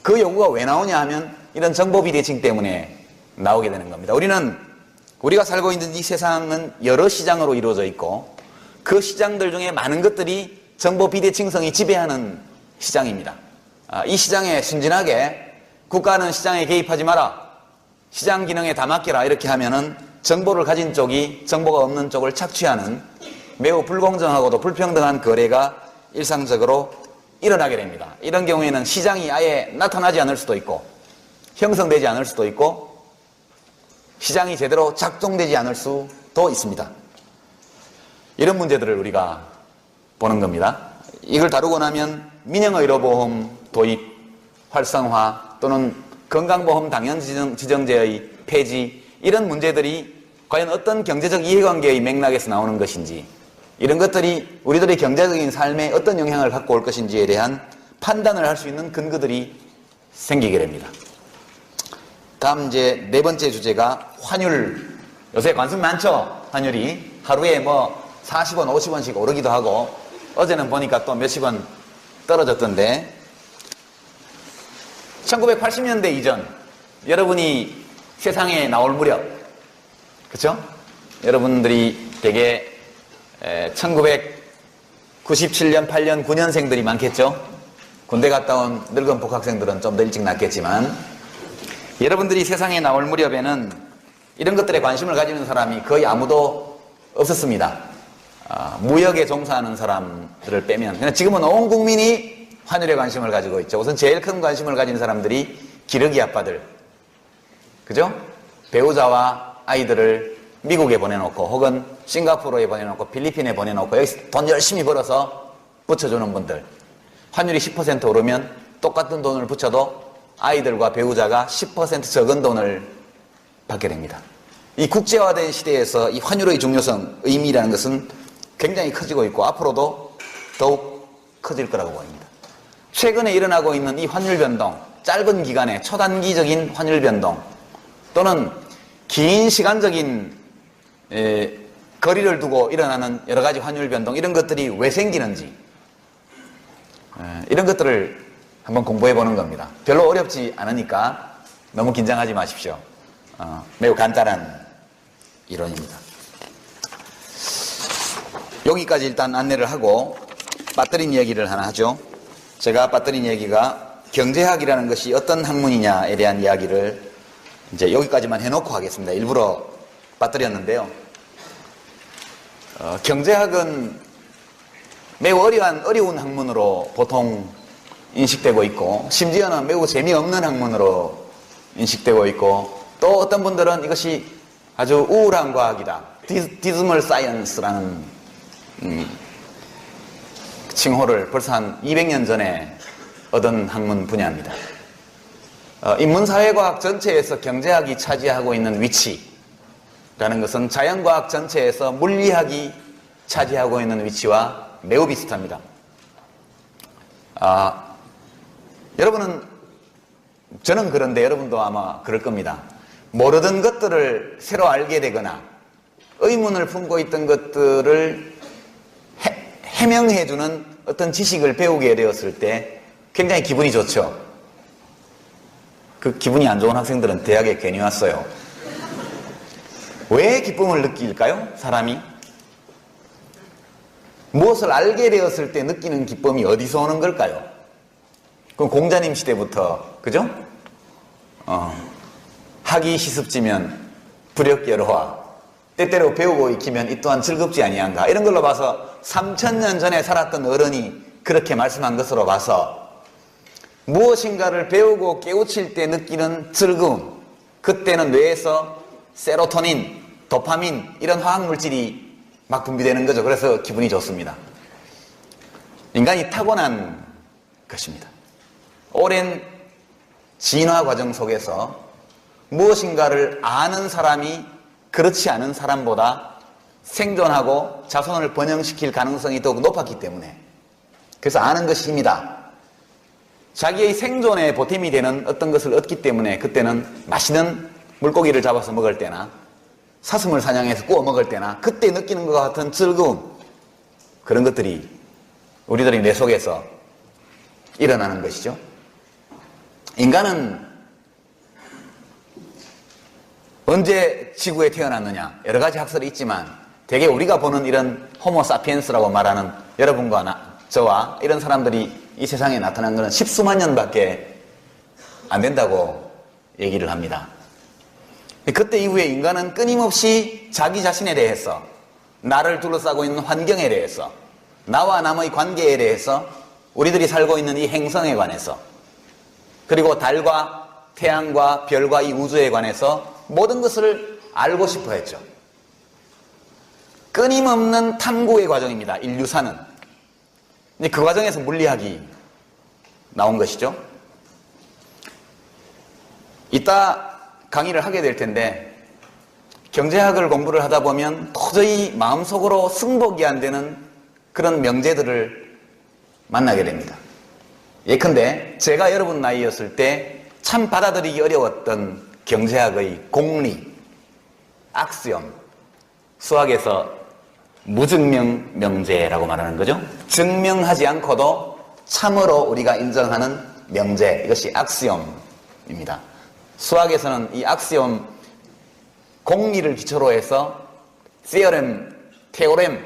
그 요구가 왜 나오냐 하면 이런 정보 비대칭 때문에 나오게 되는 겁니다. 우리가 살고 있는 이 세상은 여러 시장으로 이루어져 있고 그 시장들 중에 많은 것들이 정보 비대칭성이 지배하는 시장입니다. 이 시장에 순진하게 국가는 시장에 개입하지 마라, 시장 기능에 다 맡겨라, 이렇게 하면은 정보를 가진 쪽이 정보가 없는 쪽을 착취하는 매우 불공정하고도 불평등한 거래가 일상적으로 일어나게 됩니다. 이런 경우에는 시장이 아예 나타나지 않을 수도 있고 형성되지 않을 수도 있고 시장이 제대로 작동되지 않을 수도 있습니다. 이런 문제들을 우리가 보는 겁니다. 이걸 다루고 나면 민영의료보험 도입, 활성화 또는 건강보험 당연지정제의 폐지, 이런 문제들이 과연 어떤 경제적 이해관계의 맥락에서 나오는 것인지, 이런 것들이 우리들의 경제적인 삶에 어떤 영향을 갖고 올 것인지에 대한 판단을 할 수 있는 근거들이 생기게 됩니다. 다음 이제 네 번째 주제가 환율. 요새 관습 많죠? 환율이 하루에 40원, 50원씩 오르기도 하고, 어제는 보니까 또 몇십 원 떨어졌던데, 1980년대 이전, 여러분이 세상에 나올 무렵, 그쵸? 여러분들이 되게 1997년, 8년, 9년생들이 많겠죠? 군대 갔다 온 늙은 복학생들은 좀 더 일찍 났겠지만, 여러분들이 세상에 나올 무렵에는 이런 것들에 관심을 가지는 사람이 거의 아무도 없었습니다. 무역에 종사하는 사람들을 빼면. 그냥 지금은 온 국민이 환율에 관심을 가지고 있죠. 우선 제일 큰 관심을 가진 사람들이 기러기 아빠들, 그죠? 배우자와 아이들을 미국에 보내놓고 혹은 싱가포르에 보내놓고 필리핀에 보내놓고 여기서 돈 열심히 벌어서 붙여주는 분들, 환율이 10% 오르면 똑같은 돈을 붙여도 아이들과 배우자가 10% 적은 돈을 받게 됩니다. 이 국제화된 시대에서 이 환율의 중요성, 의미라는 것은 굉장히 커지고 있고 앞으로도 더욱 커질 거라고 보입니다. 최근에 일어나고 있는 이 환율 변동, 짧은 기간에 초단기적인 환율 변동, 또는 긴 시간적인 거리를 두고 일어나는 여러 가지 환율 변동, 이런 것들이 왜 생기는지, 이런 것들을 한번 공부해 보는 겁니다. 별로 어렵지 않으니까 너무 긴장하지 마십시오. 매우 간단한 이론입니다. 여기까지 일단 안내를 하고 빠뜨린 얘기를 하나 하죠. 제가 빠뜨린 얘기가 경제학이라는 것이 어떤 학문이냐에 대한 이야기를 이제 여기까지만 해놓고 하겠습니다. 일부러 빠뜨렸는데요. 경제학은 매우 어려운 학문으로 보통 인식되고 있고, 심지어는 매우 재미없는 학문으로 인식되고 있고, 또 어떤 분들은 이것이 아주 우울한 과학이다, 디즈멀 사이언스라는 칭호를 벌써 한 200년 전에 얻은 학문 분야입니다. 인문사회과학 전체에서 경제학이 차지하고 있는 위치라는 것은 자연과학 전체에서 물리학이 차지하고 있는 위치와 매우 비슷합니다. 여러분은, 저는 그런데 여러분도 아마 그럴 겁니다. 모르던 것들을 새로 알게 되거나 의문을 품고 있던 것들을 해명해주는 어떤 지식을 배우게 되었을 때 굉장히 기분이 좋죠. 그 기분이 안 좋은 학생들은 대학에 괜히 왔어요. 왜 기쁨을 느낄까요? 사람이? 무엇을 알게 되었을 때 느끼는 기쁨이 어디서 오는 걸까요? 그럼 공자님 시대부터, 그죠? 학이 시습지면 불역여로와, 때때로 배우고 익히면 이 또한 즐겁지 아니한가, 이런 걸로 봐서 3000년 전에 살았던 어른이 그렇게 말씀한 것으로 봐서 무엇인가를 배우고 깨우칠 때 느끼는 즐거움, 그때는 뇌에서 세로토닌, 도파민, 이런 화학물질이 막 분비되는 거죠. 그래서 기분이 좋습니다. 인간이 타고난 것입니다. 오랜 진화 과정 속에서 무엇인가를 아는 사람이 그렇지 않은 사람보다 생존하고 자손을 번영시킬 가능성이 더욱 높았기 때문에, 그래서 아는 것이 힘이다. 자기의 생존에 보탬이 되는 어떤 것을 얻기 때문에 그때는 맛있는 물고기를 잡아서 먹을 때나 사슴을 사냥해서 구워 먹을 때나 그때 느끼는 것 같은 즐거움, 그런 것들이 우리들의 뇌 속에서 일어나는 것이죠. 인간은 언제 지구에 태어났느냐, 여러 가지 학설이 있지만 대개 우리가 보는 이런 호모 사피엔스라고 말하는 여러분과 저와 이런 사람들이 이 세상에 나타난 것은 10수만 년밖에 안 된다고 얘기를 합니다. 그때 이후에 인간은 끊임없이 자기 자신에 대해서, 나를 둘러싸고 있는 환경에 대해서, 나와 남의 관계에 대해서, 우리들이 살고 있는 이 행성에 관해서, 그리고 달과 태양과 별과 이 우주에 관해서 모든 것을 알고 싶어 했죠. 끊임없는 탐구의 과정입니다. 인류사는. 그 과정에서 물리학이 나온 것이죠. 이따 강의를 하게 될 텐데, 경제학을 공부를 하다 보면 도저히 마음속으로 승복이 안 되는 그런 명제들을 만나게 됩니다. 예컨대 제가 여러분 나이였을 때 참 받아들이기 어려웠던 경제학의 공리, 악시옴, 수학에서 무증명 명제라고 말하는 거죠. 증명하지 않고도 참으로 우리가 인정하는 명제, 이것이 악시옴입니다. 수학에서는 이 악시옴, 공리를 기초로 해서 theorem, 테오렘,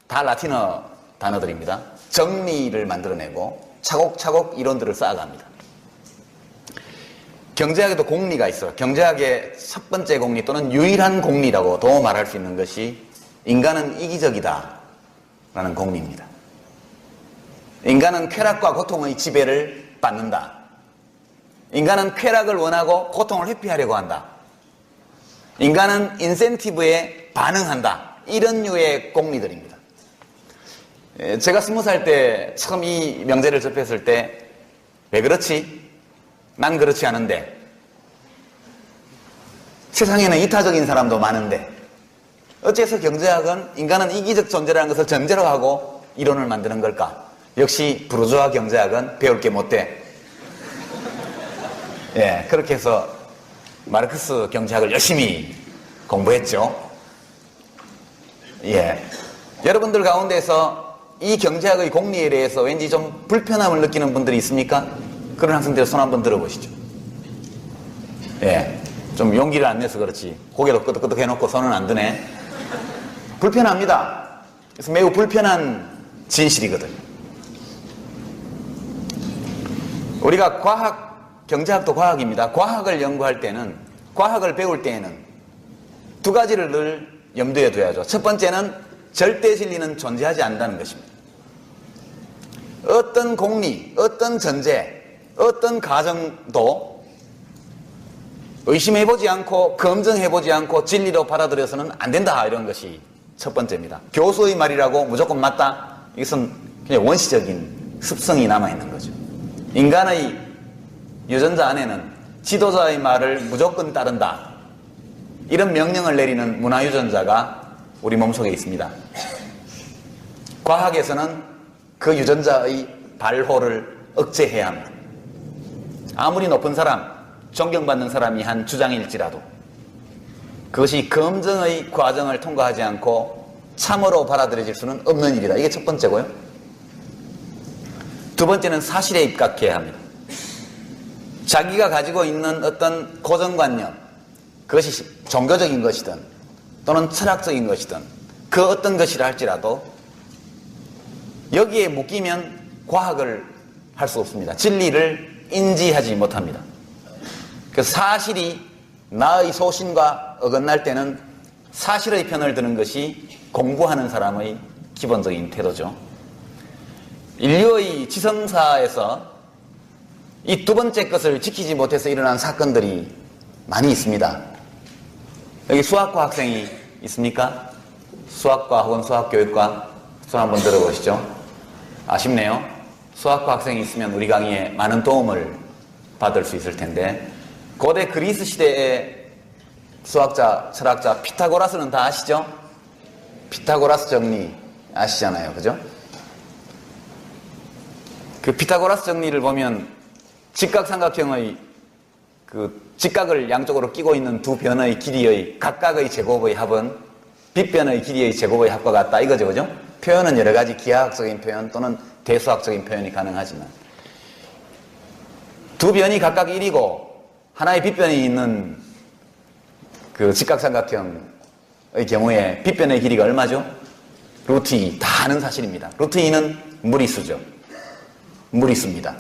다 라틴어 단어들입니다. 정리를 만들어내고 차곡차곡 이론들을 쌓아갑니다. 경제학에도 공리가 있어요. 경제학의 첫 번째 공리 또는 유일한 공리라고도 말할 수 있는 것이 인간은 이기적이다 라는 공리입니다. 인간은 쾌락과 고통의 지배를 받는다. 인간은 쾌락을 원하고 고통을 회피하려고 한다. 인간은 인센티브에 반응한다. 이런 류의 공리들입니다. 제가 20살 때 처음 이 명제를 접했을 때, 왜 그렇지? 난 그렇지 않은데, 세상에는 이타적인 사람도 많은데, 어째서 경제학은 인간은 이기적 존재라는 것을 전제로 하고 이론을 만드는 걸까? 역시 부르주아 경제학은 배울 게 못 돼. 예, 그렇게 해서 마르크스 경제학을 열심히 공부했죠. 예. 여러분들 가운데서 이 경제학의 공리에 대해서 왠지 좀 불편함을 느끼는 분들이 있습니까? 그런 학생들 손 한번 들어보시죠. 예. 좀 용기를 안 내서 그렇지. 고개도 끄덕끄덕 해놓고 손은 안 드네. 불편합니다. 그래서 매우 불편한 진실이거든. 우리가 경제학도 과학입니다. 과학을 연구할 때는, 과학을 배울 때에는 두 가지를 늘 염두에 둬야죠. 첫 번째는 절대 진리는 존재하지 않는다는 것입니다. 어떤 공리, 어떤 전제, 어떤 가정도 의심해보지 않고 검증해보지 않고 진리로 받아들여서는 안 된다, 이런 것이 첫 번째입니다. 교수의 말이라고 무조건 맞다? 이것은 그냥 원시적인 습성이 남아있는 거죠. 인간의 유전자 안에는 지도자의 말을 무조건 따른다, 이런 명령을 내리는 문화유전자가 우리 몸속에 있습니다. 과학에서는 그 유전자의 발호를 억제해야 합니다. 아무리 높은 사람, 존경받는 사람이 한 주장일지라도 그것이 검증의 과정을 통과하지 않고 참으로 받아들여질 수는 없는 일이다. 이게 첫 번째고요. 두 번째는 사실에 입각해야 합니다. 자기가 가지고 있는 어떤 고정관념, 그것이 종교적인 것이든 또는 철학적인 것이든 그 어떤 것이라 할지라도 여기에 묶이면 과학을 할 수 없습니다. 진리를 인지하지 못합니다. 그래서 사실이 나의 소신과 어긋날 때는 사실의 편을 드는 것이 공부하는 사람의 기본적인 태도죠. 인류의 지성사에서 이 두 번째 것을 지키지 못해서 일어난 사건들이 많이 있습니다. 여기 수학과 학생이 있습니까? 수학과 혹은 수학교육과 손 한번 들어보시죠. 아쉽네요. 수학과 학생이 있으면 우리 강의에 많은 도움을 받을 수 있을 텐데, 고대 그리스 시대의 수학자, 철학자 피타고라스는 다 아시죠? 피타고라스 정리 아시잖아요. 그죠? 그 피타고라스 정리를 보면 직각삼각형의 그 직각을 양쪽으로 끼고 있는 두 변의 길이의 각각의 제곱의 합은 빗변의 길이의 제곱의 합과 같다, 이거죠. 그죠? 표현은 여러 가지 기하학적인 표현 또는 대수학적인 표현이 가능하지만 두 변이 각각 1이고 하나의 빗변이 있는 그 직각삼각형의 경우에 빗변의 길이가 얼마죠? 루트 2. 다 아는 사실입니다. 루트 2는 무리수죠. 무리수입니다.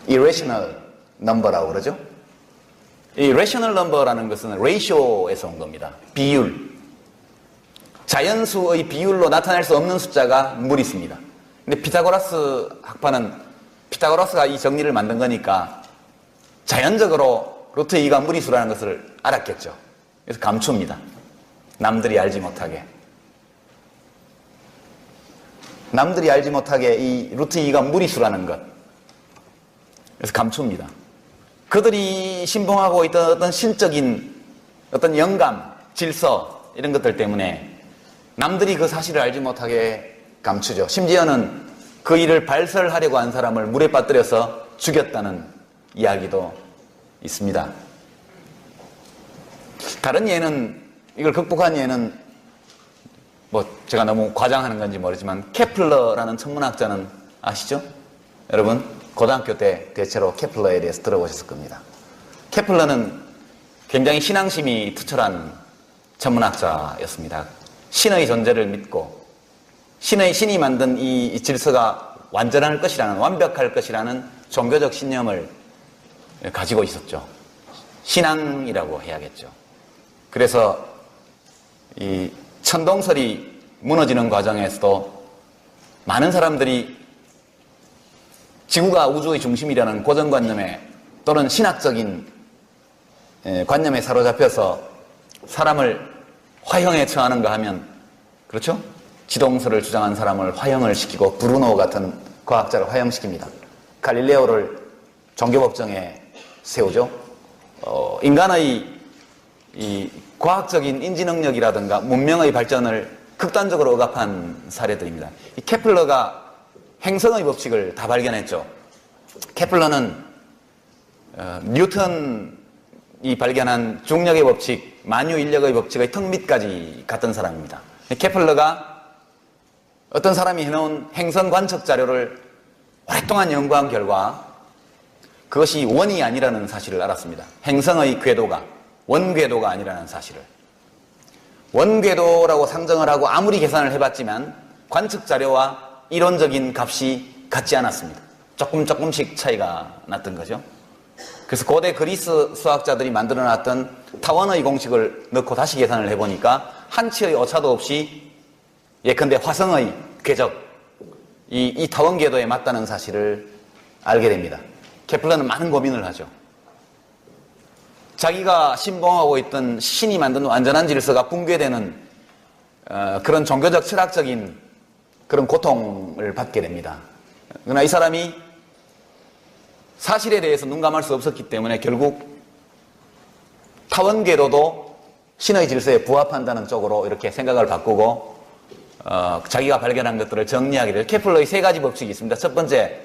irrational number라고 그러죠. 이 rational number라는 것은 ratio에서 온 겁니다. 비율. 자연수의 비율로 나타낼 수 없는 숫자가 무리수입니다. 근데 피타고라스 학파는 피타고라스가 이 정리를 만든 거니까 자연적으로 루트 2가 무리수라는 것을 알았겠죠. 그래서 감춥니다. 남들이 알지 못하게. 남들이 알지 못하게 이 루트 2가 무리수라는 것. 그래서 감춥니다. 그들이 신봉하고 있던 어떤 신적인 어떤 영감, 질서 이런 것들 때문에 남들이 그 사실을 알지 못하게 감추죠. 심지어는 그 일을 발설하려고 한 사람을 물에 빠뜨려서 죽였다는 이야기도 있습니다. 다른 예는, 이걸 극복한 예는 뭐 제가 너무 과장하는 건지 모르지만 케플러라는 천문학자는 아시죠? 여러분 고등학교 때 대체로 케플러에 대해서 들어보셨을 겁니다. 케플러는 굉장히 신앙심이 투철한 천문학자였습니다. 신의 존재를 믿고 신이 만든 이 질서가 완전할 것이라는, 완벽할 것이라는 종교적 신념을 가지고 있었죠. 신앙이라고 해야겠죠. 그래서 이 천동설이 무너지는 과정에서도 많은 사람들이 지구가 우주의 중심이라는 고정관념에 또는 신학적인 관념에 사로잡혀서 사람을 화형에 처하는가 하면, 그렇죠? 지동설을 주장한 사람을 화형을 시키고 브루노 같은 과학자를 화형시킵니다. 갈릴레오를 종교법정에 세우죠. 인간의 이 과학적인 인지 능력이라든가 문명의 발전을 극단적으로 억압한 사례들입니다. 이 케플러가 행성의 법칙을 다 발견했죠. 케플러는 뉴턴 이 발견한 중력의 법칙, 만유 인력의 법칙의 턱 밑까지 갔던 사람입니다. 케플러가 어떤 사람이 해놓은 행성 관측 자료를 오랫동안 연구한 결과 그것이 원이 아니라는 사실을 알았습니다. 행성의 궤도가 원궤도가 아니라는 사실을. 원궤도라고 상정을 하고 아무리 계산을 해봤지만 관측 자료와 이론적인 값이 같지 않았습니다. 조금씩 차이가 났던 거죠. 그래서 고대 그리스 수학자들이 만들어놨던 타원의 공식을 넣고 다시 계산을 해보니까 한치의 오차도 없이 예컨대 화성의 궤적, 이 타원 궤도에 맞다는 사실을 알게 됩니다. 케플러는 많은 고민을 하죠. 자기가 신봉하고 있던 신이 만든 완전한 질서가 붕괴되는 그런 종교적 철학적인 그런 고통을 받게 됩니다. 그러나 이 사람이 사실에 대해서 눈감을 수 없었기 때문에 결국 타원 궤도도 신의 질서에 부합한다는 쪽으로 이렇게 생각을 바꾸고 자기가 발견한 것들을 정리하게 돼요. 케플러의 세 가지 법칙이 있습니다. 첫 번째,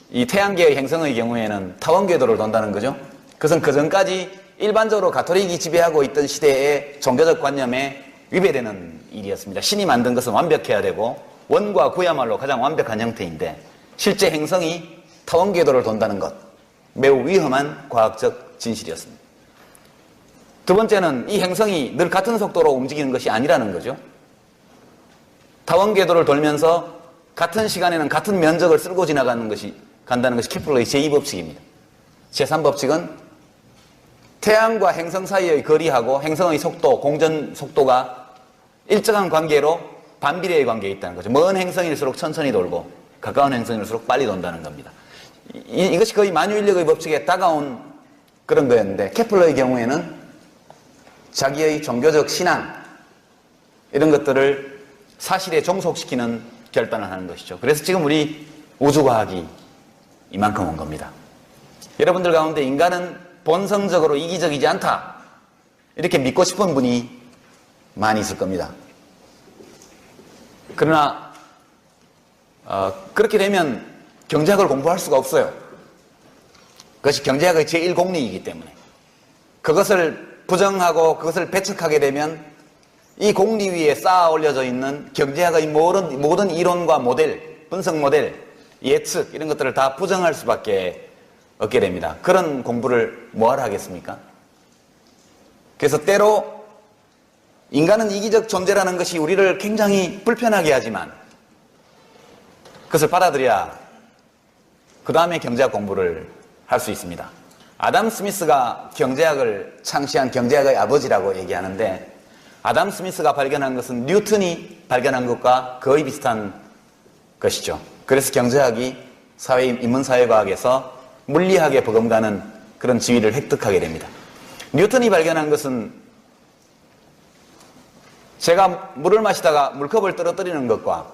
이 태양계의 행성의 경우에는 타원 궤도를 돈다는 거죠. 그것은 그 전까지 일반적으로 가톨릭이 지배하고 있던 시대의 종교적 관념에 위배되는 일이었습니다. 신이 만든 것은 완벽해야 되고 원과 구야말로 가장 완벽한 형태인데 실제 행성이 타원 궤도를 돈다는 것, 매우 위험한 과학적 진실이었습니다. 두 번째는 이 행성이 늘 같은 속도로 움직이는 것이 아니라는 거죠. 타원 궤도를 돌면서 같은 시간에는 같은 면적을 쓸고 간다는 것이 케플러의 제2법칙입니다. 제3법칙은 태양과 행성 사이의 거리하고 행성의 속도, 공전 속도가 일정한 관계로 반비례의 관계에 있다는 거죠. 먼 행성일수록 천천히 돌고 가까운 행성일수록 빨리 돈다는 겁니다. 이것이 거의 만유인력의 법칙에 다가온 그런 거였는데 케플러의 경우에는 자기의 종교적 신앙 이런 것들을 사실에 종속시키는 결단을 하는 것이죠. 그래서 지금 우리 우주과학이 이만큼 온 겁니다. 여러분들 가운데 인간은 본성적으로 이기적이지 않다 이렇게 믿고 싶은 분이 많이 있을 겁니다. 그러나 그렇게 되면 경제학을 공부할 수가 없어요. 그것이 경제학의 제1공리이기 때문에 그것을 부정하고 그것을 배척하게 되면 이 공리 위에 쌓아 올려져 있는 경제학의 모든 이론과 모델, 분석 모델, 예측 이런 것들을 다 부정할 수밖에 없게 됩니다. 그런 공부를 뭐하러 하겠습니까? 그래서 때로 인간은 이기적 존재라는 것이 우리를 굉장히 불편하게 하지만 그것을 받아들여야 그 다음에 경제학 공부를 할 수 있습니다. 아담 스미스가 경제학을 창시한 경제학의 아버지라고 얘기하는데 아담 스미스가 발견한 것은 뉴턴이 발견한 것과 거의 비슷한 것이죠. 그래서 경제학이 인문사회과학에서 물리학에 버금가는 그런 지위를 획득하게 됩니다. 뉴턴이 발견한 것은 제가 물을 마시다가 물컵을 떨어뜨리는 것과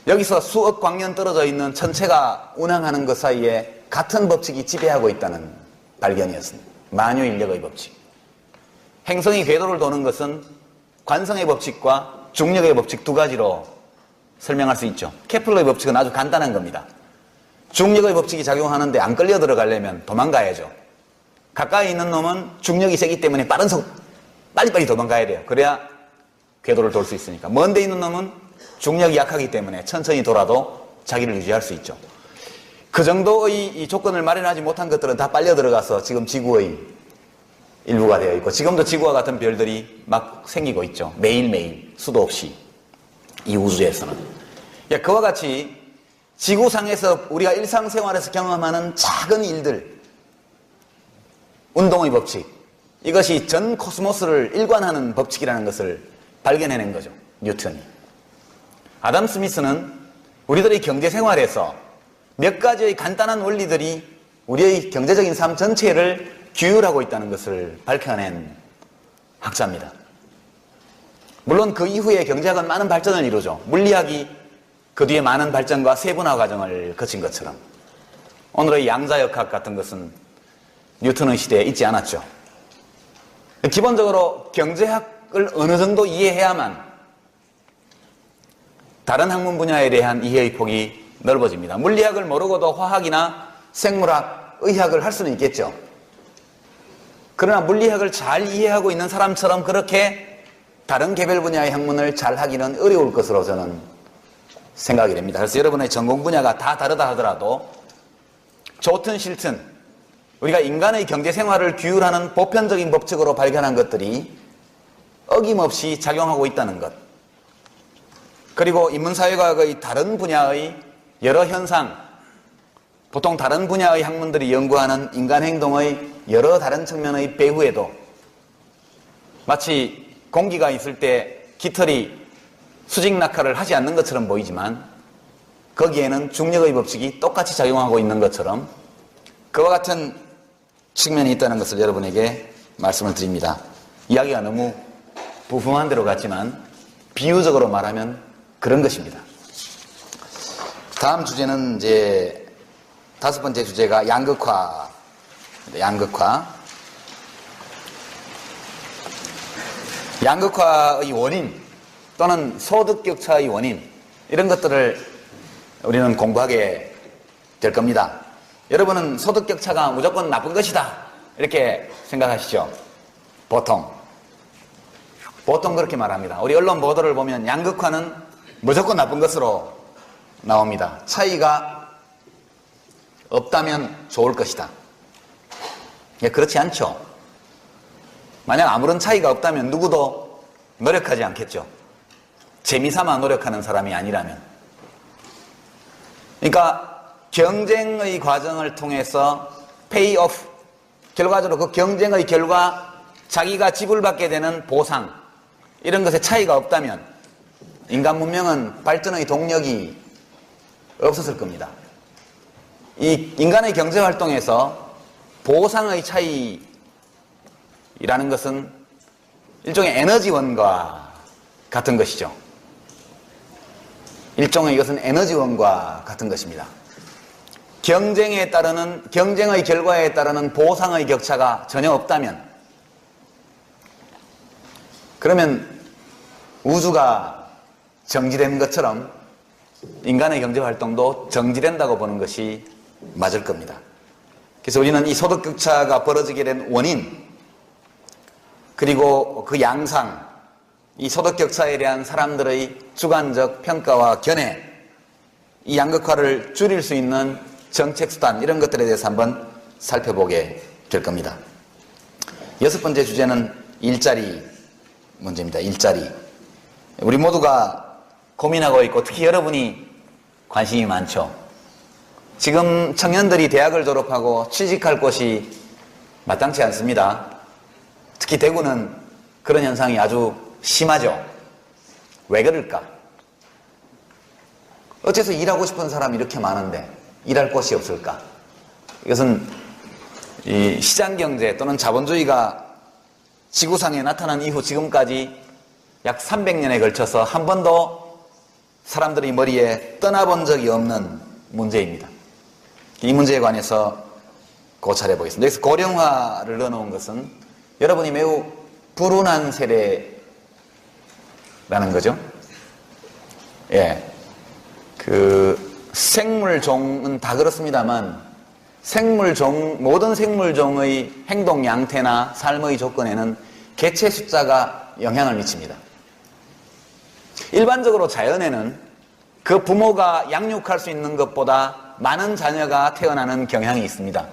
여기서 수억 광년 떨어져 있는 천체가 운항하는 것 사이에 같은 법칙이 지배하고 있다는 발견이었습니다. 만유인력의 법칙. 행성이 궤도를 도는 것은 관성의 법칙과 중력의 법칙 두 가지로 설명할 수 있죠. 케플러의 법칙은 아주 간단한 겁니다. 중력의 법칙이 작용하는데 안 끌려 들어가려면 도망가야죠. 가까이 있는 놈은 중력이 세기 때문에 빨리빨리 도망가야 돼요. 그래야 궤도를 돌 수 있으니까. 먼 데 있는 놈은 중력이 약하기 때문에 천천히 돌아도 자기를 유지할 수 있죠. 그 정도의 이 조건을 마련하지 못한 것들은 다 빨려 들어가서 지금 지구의 일부가 되어 있고 지금도 지구와 같은 별들이 막 생기고 있죠. 매일매일 수도 없이 이 우주에서는. 그와 같이 지구상에서 우리가 일상생활에서 경험하는 작은 일들, 운동의 법칙, 이것이 전 코스모스를 일관하는 법칙이라는 것을 발견해낸 거죠. 뉴턴이. 아담 스미스는 우리들의 경제생활에서 몇 가지의 간단한 원리들이 우리의 경제적인 삶 전체를 규율하고 있다는 것을 밝혀낸 학자입니다. 물론 그 이후에 경제학은 많은 발전을 이루죠. 물리학이 그 뒤에 많은 발전과 세분화 과정을 거친 것처럼 오늘의 양자역학 같은 것은 뉴턴의 시대에 있지 않았죠. 기본적으로 경제학을 어느 정도 이해해야만 다른 학문 분야에 대한 이해의 폭이 넓어집니다. 물리학을 모르고도 화학이나 생물학, 의학을 할 수는 있겠죠. 그러나 물리학을 잘 이해하고 있는 사람처럼 그렇게 다른 개별 분야의 학문을 잘 하기는 어려울 것으로 저는 생각이 됩니다. 그래서 여러분의 전공 분야가 다 다르다 하더라도 좋든 싫든 우리가 인간의 경제 생활을 규율하는 보편적인 법칙으로 발견한 것들이 어김없이 작용하고 있다는 것, 그리고 인문사회과학의 다른 분야의 여러 현상, 보통 다른 분야의 학문들이 연구하는 인간 행동의 여러 다른 측면의 배후에도 마치 공기가 있을 때 깃털이 수직 낙하를 하지 않는 것처럼 보이지만 거기에는 중력의 법칙이 똑같이 작용하고 있는 것처럼 그와 같은 측면이 있다는 것을 여러분에게 말씀을 드립니다. 이야기가 너무 부품한 대로 같지만 비유적으로 말하면 그런 것입니다. 다음 주제는 이제 5번째 주제가 양극화. 양극화의 원인 또는 소득격차의 원인, 이런 것들을 우리는 공부하게 될 겁니다. 여러분은 소득격차가 무조건 나쁜 것이다 이렇게 생각하시죠? 보통 그렇게 말합니다. 우리 언론 보도를 보면 양극화는 무조건 나쁜 것으로 나옵니다. 차이가 없다면 좋을 것이다. 그렇지 않죠. 만약 아무런 차이가 없다면 누구도 노력하지 않겠죠. 재미삼아 노력하는 사람이 아니라면. 그러니까 경쟁의 과정을 통해서 페이오프, 결과적으로 그 경쟁의 결과 자기가 지불받게 되는 보상, 이런 것에 차이가 없다면 인간 문명은 발전의 동력이 없었을 겁니다. 이 인간의 경제활동에서 보상의 차이라는 것은 일종의 에너지원과 같은 것이죠. 이것은 에너지원과 같은 것입니다. 경쟁의 결과에 따르는 보상의 격차가 전혀 없다면, 그러면 우주가 정지된 것처럼 인간의 경제활동도 정지된다고 보는 것이 맞을 겁니다. 그래서 우리는 이 소득격차가 벌어지게 된 원인, 그리고 그 양상, 이 소득격차에 대한 사람들의 주관적 평가와 견해, 이 양극화를 줄일 수 있는 정책수단, 이런 것들에 대해서 한번 살펴보게 될 겁니다. 6번째 주제는 일자리 문제입니다. 일자리. 우리 모두가 고민하고 있고 특히 여러분이 관심이 많죠. 지금 청년들이 대학을 졸업하고 취직할 곳이 마땅치 않습니다. 특히 대구는 그런 현상이 아주 심하죠. 왜 그럴까? 어째서 일하고 싶은 사람이 이렇게 많은데 일할 곳이 없을까? 이것은 이 시장경제 또는 자본주의가 지구상에 나타난 이후 지금까지 약 300년에 걸쳐서 한 번도 사람들이 머리에 떠나본 적이 없는 문제입니다. 이 문제에 관해서 고찰해 보겠습니다. 여기서 고령화를 넣어놓은 것은 여러분이 매우 불운한 세대라는 거죠. 예. 생물종은 다 그렇습니다만 모든 생물종의 행동 양태나 삶의 조건에는 개체 숫자가 영향을 미칩니다. 일반적으로 자연에는 그 부모가 양육할 수 있는 것보다 많은 자녀가 태어나는 경향이 있습니다.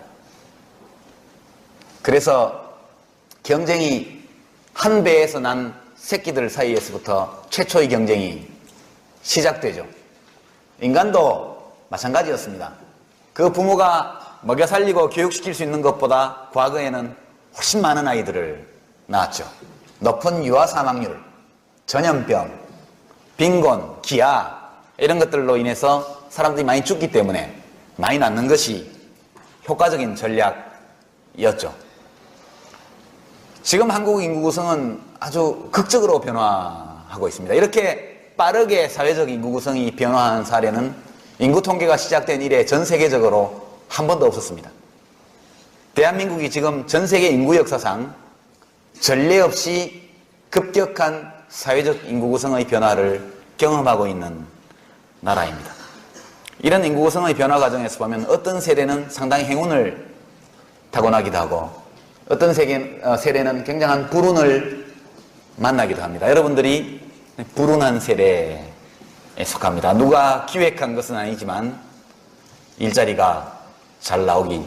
그래서 경쟁이 한 배에서 난 새끼들 사이에서부터 최초의 경쟁이 시작되죠. 인간도 마찬가지였습니다. 그 부모가 먹여 살리고 교육시킬 수 있는 것보다 과거에는 훨씬 많은 아이들을 낳았죠. 높은 유아 사망률, 전염병, 빈곤, 기아, 이런 것들로 인해서 사람들이 많이 죽기 때문에 많이 낳는 것이 효과적인 전략이었죠. 지금 한국 인구 구성은 아주 극적으로 변화하고 있습니다. 이렇게 빠르게 사회적 인구 구성이 변화한 사례는 인구 통계가 시작된 이래 전 세계적으로 한 번도 없었습니다. 대한민국이 지금 전 세계 인구 역사상 전례 없이 급격한 사회적 인구 구성의 변화를 경험하고 있는 나라입니다. 이런 인구 구성의 변화 과정에서 보면 어떤 세대는 상당히 행운을 타고나기도 하고 어떤 세대는 굉장한 불운을 만나기도 합니다. 여러분들이 불운한 세대에 속합니다. 누가 기획한 것은 아니지만 일자리가 잘 나오기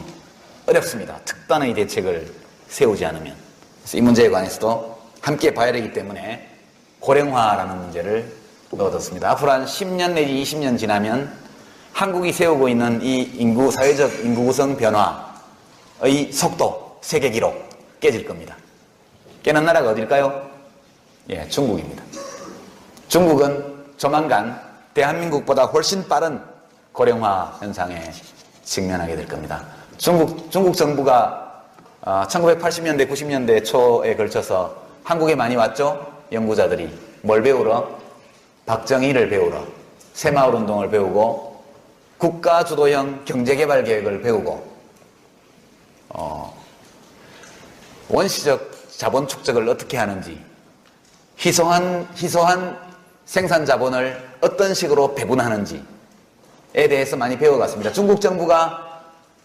어렵습니다. 특단의 대책을 세우지 않으면. 그래서 이 문제에 관해서도 함께 봐야 되기 때문에 고령화라는 문제를 넣어뒀습니다. 앞으로 한 10년 내지 20년 지나면 한국이 세우고 있는 이 사회적 인구 구성 변화의 속도, 세계 기록 깨질 겁니다. 깨는 나라가 어딜까요? 예, 중국입니다. 중국은 조만간 대한민국보다 훨씬 빠른 고령화 현상에 직면하게 될 겁니다. 중국 정부가 1980년대, 90년대 초에 걸쳐서 한국에 많이 왔죠? 연구자들이. 뭘 배우러? 박정희를 배우러. 새마을운동을 배우고 국가 주도형 경제개발 계획을 배우고 원시적 자본 축적을 어떻게 하는지, 희소한 생산 자본을 어떤 식으로 배분하는지에 대해서 많이 배워갔습니다. 중국 정부가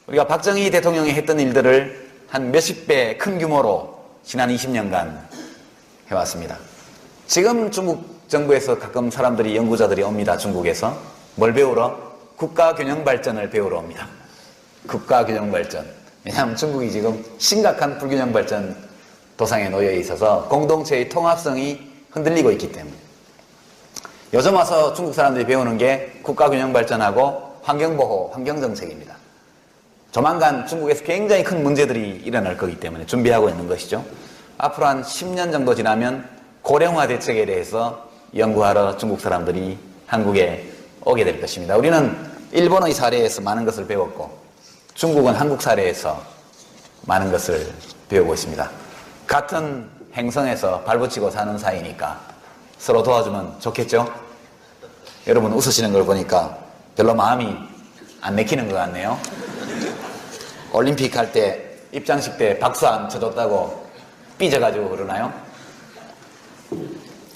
우리가 박정희 대통령이 했던 일들을 한 몇십 배 큰 규모로 지난 20년간 해왔습니다. 지금 중국 정부에서 가끔 사람들이, 연구자들이 옵니다. 중국에서. 뭘 배우러? 국가균형발전을 배우러 옵니다. 국가균형발전. 왜냐하면 중국이 지금 심각한 불균형발전 도상에 놓여 있어서 공동체의 통합성이 흔들리고 있기 때문에. 요즘 와서 중국 사람들이 배우는 게 국가균형발전하고 환경보호, 환경정책입니다. 조만간 중국에서 굉장히 큰 문제들이 일어날 거기 때문에 준비하고 있는 것이죠. 앞으로 한 10년 정도 지나면 고령화 대책에 대해서 연구하러 중국 사람들이 한국에 오게 될 것입니다. 우리는 일본의 사례에서 많은 것을 배웠고 중국은 한국 사례에서 많은 것을 배우고 있습니다. 같은 행성에서 발붙이고 사는 사이니까 서로 도와주면 좋겠죠? 여러분 웃으시는 걸 보니까 별로 마음이 안 내키는 것 같네요. 올림픽 할 때 입장식 때 박수 안 쳐줬다고 삐져가지고 그러나요?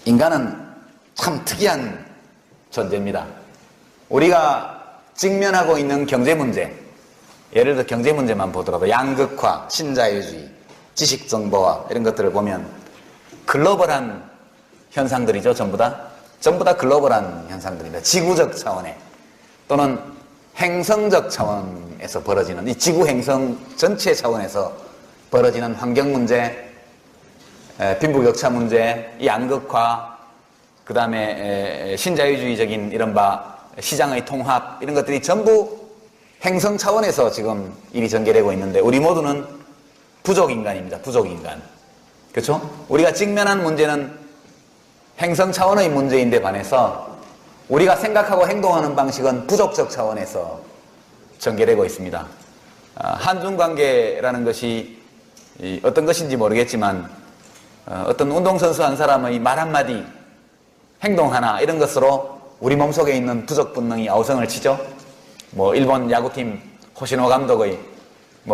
인간은 참 특이한 존재입니다. 우리가 직면하고 있는 경제 문제, 예를 들어 경제 문제만 보더라도 양극화, 신자유주의, 지식정보화 이런 것들을 보면 글로벌한 현상들이죠. 전부 다 글로벌한 현상들입니다. 지구적 차원의 또는 행성적 차원에서 벌어지는, 이 지구 행성 전체 차원에서 벌어지는 환경 문제, 빈부격차 문제, 양극화, 그 다음에 신자유주의적인 이른바 시장의 통합, 이런 것들이 전부 행성 차원에서 지금 일이 전개되고 있는데 우리 모두는 부족인간입니다. 부족인간. 그렇죠? 우리가 직면한 문제는 행성 차원의 문제인데 반해서 우리가 생각하고 행동하는 방식은 부족적 차원에서 전개되고 있습니다. 한중관계라는 것이 어떤 것인지 모르겠지만 어떤 운동선수 한 사람의 말 한마디, 행동 하나 이런 것으로 우리 몸속에 있는 부족 본능이 아우성을 치죠. 일본 야구팀 호시노 감독의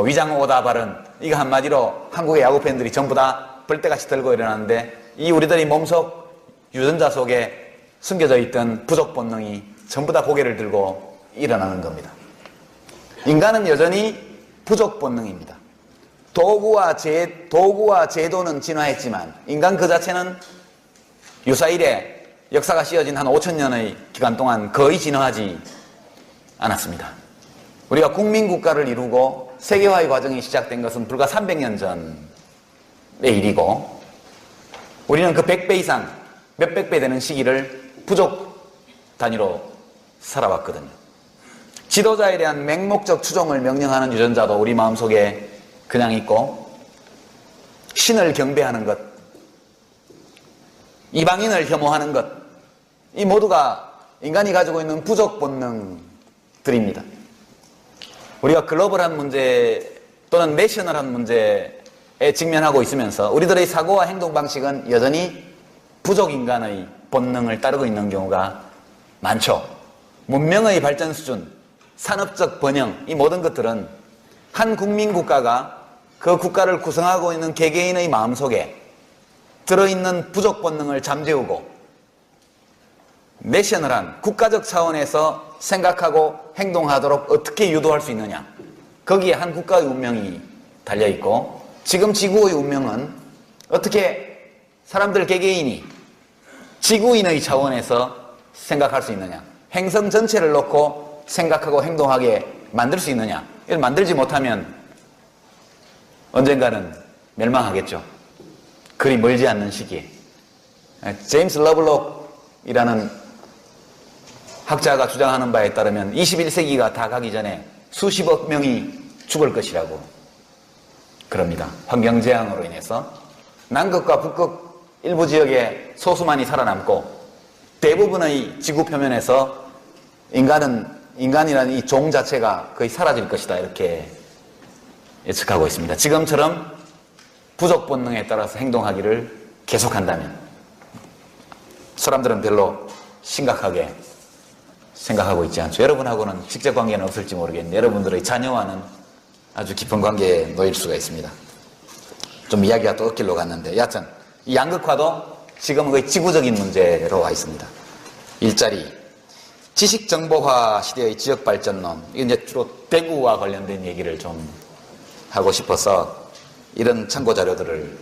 위장 오다 발언, 이거 한마디로 한국의 야구 팬들이 전부 다 벌떼같이 들고 일어나는데 이 우리들이 몸속 유전자 속에 숨겨져 있던 부족 본능이 전부 다 고개를 들고 일어나는 겁니다. 인간은 여전히 부족 본능입니다. 도구와 제도는 진화했지만 인간 그 자체는 유사 이래 역사가 씌어진 한 5,000년의 기간 동안 거의 진화하지 않았습니다. 우리가 국민국가를 이루고 세계화의 과정이 시작된 것은 불과 300년 전의 일이고 우리는 그 100배 이상, 몇백 배 되는 시기를 부족 단위로 살아왔거든요. 지도자에 대한 맹목적 추종을 명령하는 유전자도 우리 마음속에 그냥 있고 신을 경배하는 것, 이방인을 혐오하는 것, 이 모두가 인간이 가지고 있는 부족 본능들입니다. 우리가 글로벌한 문제 또는 내셔널한 문제에 직면하고 있으면서 우리들의 사고와 행동 방식은 여전히 부족 인간의 본능을 따르고 있는 경우가 많죠. 문명의 발전 수준, 산업적 번영, 이 모든 것들은 한 국민 국가가 그 국가를 구성하고 있는 개개인의 마음속에 들어있는 부족 본능을 잠재우고 내셔널한 국가적 차원에서 생각하고 행동하도록 어떻게 유도할 수 있느냐, 거기에 한 국가의 운명이 달려있고 지금 지구의 운명은 어떻게 사람들 개개인이 지구인의 차원에서 생각할 수 있느냐, 행성 전체를 놓고 생각하고 행동하게 만들 수 있느냐, 이걸 만들지 못하면 언젠가는 멸망하겠죠. 그리 멀지 않는 시기에. 제임스 러블록이라는 학자가 주장하는 바에 따르면 21세기가 다 가기 전에 수십억 명이 죽을 것이라고 그럽니다. 환경재앙으로 인해서 남극과 북극 일부 지역에 소수만이 살아남고 대부분의 지구 표면에서 인간이라는 이 종 자체가 거의 사라질 것이다, 이렇게 예측하고 있습니다. 지금처럼 부족 본능에 따라서 행동하기를 계속한다면 사람들은 별로 심각하게 생각하고 있지 않죠. 여러분하고는 직접 관계는 없을지 모르겠는데 여러분들의 자녀와는 아주 깊은 관계에 놓일 수가 있습니다. 좀 이야기가 또 엇길로 갔는데 여하튼 이 양극화도 지금은 거의 지구적인 문제로 와 있습니다. 일자리, 지식정보화 시대의 지역발전론, 이건 이제 주로 대구와 관련된 얘기를 좀 하고 싶어서 이런 참고 자료들을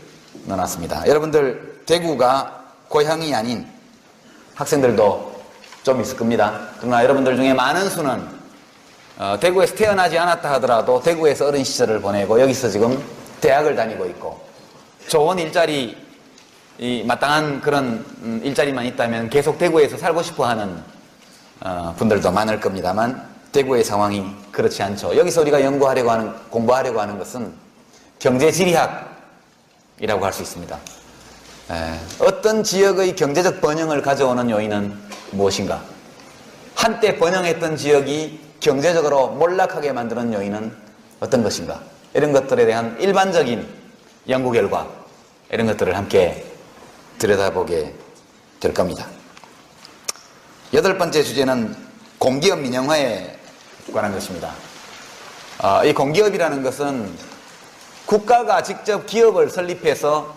넣어놨습니다. 여러분들 대구가 고향이 아닌 학생들도 좀 있을 겁니다. 그러나 여러분들 중에 많은 수는 대구에서 태어나지 않았다 하더라도 대구에서 어린 시절을 보내고 여기서 지금 대학을 다니고 있고 좋은 일자리, 마땅한 그런 일자리만 있다면 계속 대구에서 살고 싶어 하는 분들도 많을 겁니다만 대구의 상황이 그렇지 않죠. 여기서 우리가 공부하려고 하는 것은 경제지리학이라고 할 수 있습니다. 어떤 지역의 경제적 번영을 가져오는 요인은 무엇인가? 한때 번영했던 지역이 경제적으로 몰락하게 만드는 요인은 어떤 것인가? 이런 것들에 대한 일반적인 연구 결과, 이런 것들을 함께 들여다보게 될 겁니다. 8번째 주제는 공기업 민영화에 관한 것입니다. 이 공기업이라는 것은 국가가 직접 기업을 설립해서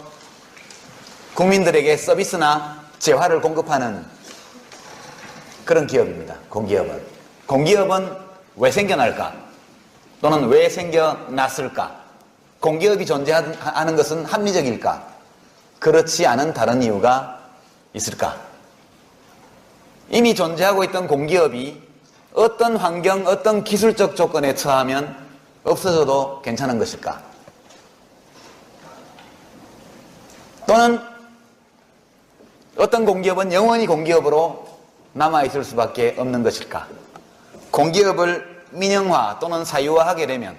국민들에게 서비스나 재화를 공급하는 그런 기업입니다. 공기업은. 공기업은 왜 생겨날까? 또는 왜 생겨났을까? 공기업이 존재하는 것은 합리적일까? 그렇지 않은 다른 이유가 있을까? 이미 존재하고 있던 공기업이 어떤 환경, 어떤 기술적 조건에 처하면 없어져도 괜찮은 것일까? 또는 어떤 공기업은 영원히 공기업으로 남아있을 수밖에 없는 것일까? 공기업을 민영화 또는 사유화하게 되면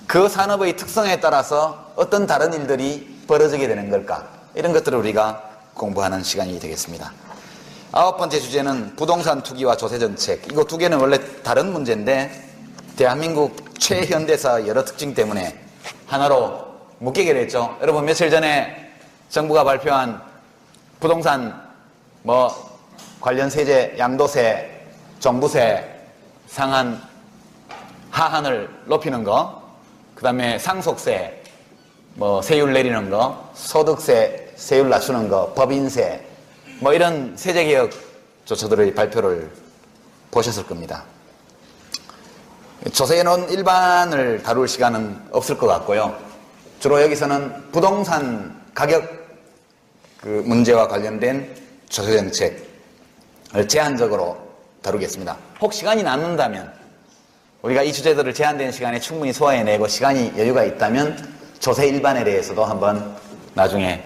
그 산업의 특성에 따라서 어떤 다른 일들이 벌어지게 되는 걸까? 이런 것들을 우리가 공부하는 시간이 되겠습니다. 9번째 주제는 부동산 투기와 조세정책. 이거 두 개는 원래 다른 문제인데 대한민국 최현대사 여러 특징 때문에 하나로 묶이게 됐죠. 여러분 며칠 전에 정부가 발표한 부동산 관련 세제, 양도세, 종부세, 상한, 하한을 높이는 거, 그 다음에 상속세, 세율 내리는 거, 소득세, 세율 낮추는 거, 법인세, 이런 세제개혁 조처들의 발표를 보셨을 겁니다. 조세론 일반을 다룰 시간은 없을 것 같고요. 주로 여기서는 부동산 가격 문제와 관련된 조세정책을 제한적으로 다루겠습니다. 혹 시간이 남는다면 우리가 이 주제들을 제한된 시간에 충분히 소화해내고 시간이 여유가 있다면 조세 일반에 대해서도 한번 나중에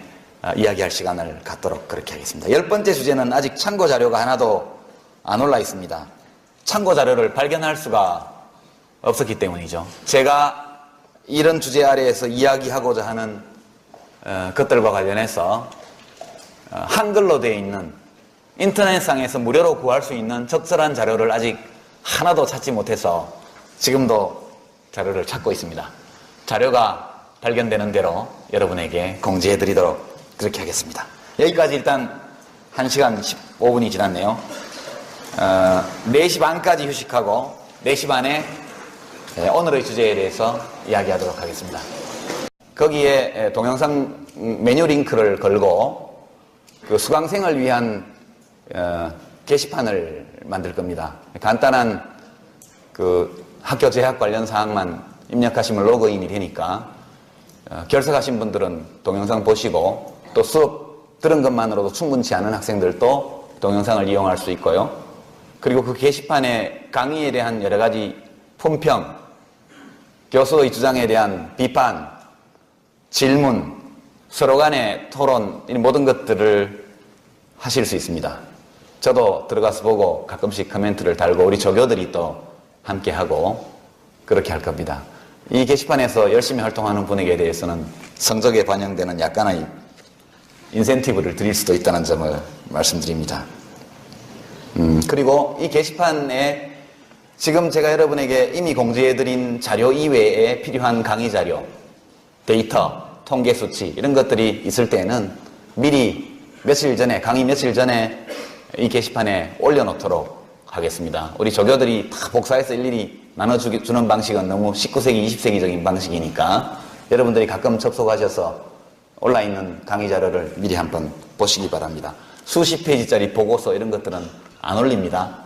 이야기할 시간을 갖도록 그렇게 하겠습니다. 10번째 주제는 아직 참고 자료가 하나도 안 올라 있습니다. 참고 자료를 발견할 수가 없었기 때문이죠. 제가 이런 주제 아래에서 이야기하고자 하는 것들과 관련해서 한글로 되어 있는 인터넷상에서 무료로 구할 수 있는 적절한 자료를 아직 하나도 찾지 못해서 지금도 자료를 찾고 있습니다. 자료가 발견되는 대로 여러분에게 공지해드리도록 그렇게 하겠습니다. 여기까지 일단 1시간 15분이 지났네요. 4시 반까지 휴식하고 4시 반에 오늘의 주제에 대해서 이야기하도록 하겠습니다. 거기에 동영상 메뉴 링크를 걸고 그 수강생을 위한 게시판을 만들 겁니다. 간단한 그 학교 재학 관련 사항만 입력하시면 로그인이 되니까 결석하신 분들은 동영상 보시고 또 수업 들은 것만으로도 충분치 않은 학생들도 동영상을 이용할 수 있고요. 그리고 그 게시판에 강의에 대한 여러 가지 품평, 교수의 주장에 대한 비판, 질문, 서로 간의 토론, 이 모든 것들을 하실 수 있습니다. 저도 들어가서 보고 가끔씩 코멘트를 달고 우리 조교들이 또 함께 하고 그렇게 할 겁니다. 이 게시판에서 열심히 활동하는 분에게 대해서는 성적에 반영되는 약간의 인센티브를 드릴 수도 있다는 점을 말씀드립니다. 그리고 이 게시판에 지금 제가 여러분에게 이미 공지해드린 자료 이외에 필요한 강의 자료, 데이터, 통계 수치 이런 것들이 있을 때는 미리 며칠 전에, 강의 며칠 전에 이 게시판에 올려놓도록 하겠습니다. 우리 조교들이 다 복사해서 일일이 나눠주는 방식은 너무 19세기, 20세기적인 방식이니까 여러분들이 가끔 접속하셔서 올라있는 강의 자료를 미리 한번 보시기 바랍니다. 수십 페이지짜리 보고서 이런 것들은 안 올립니다.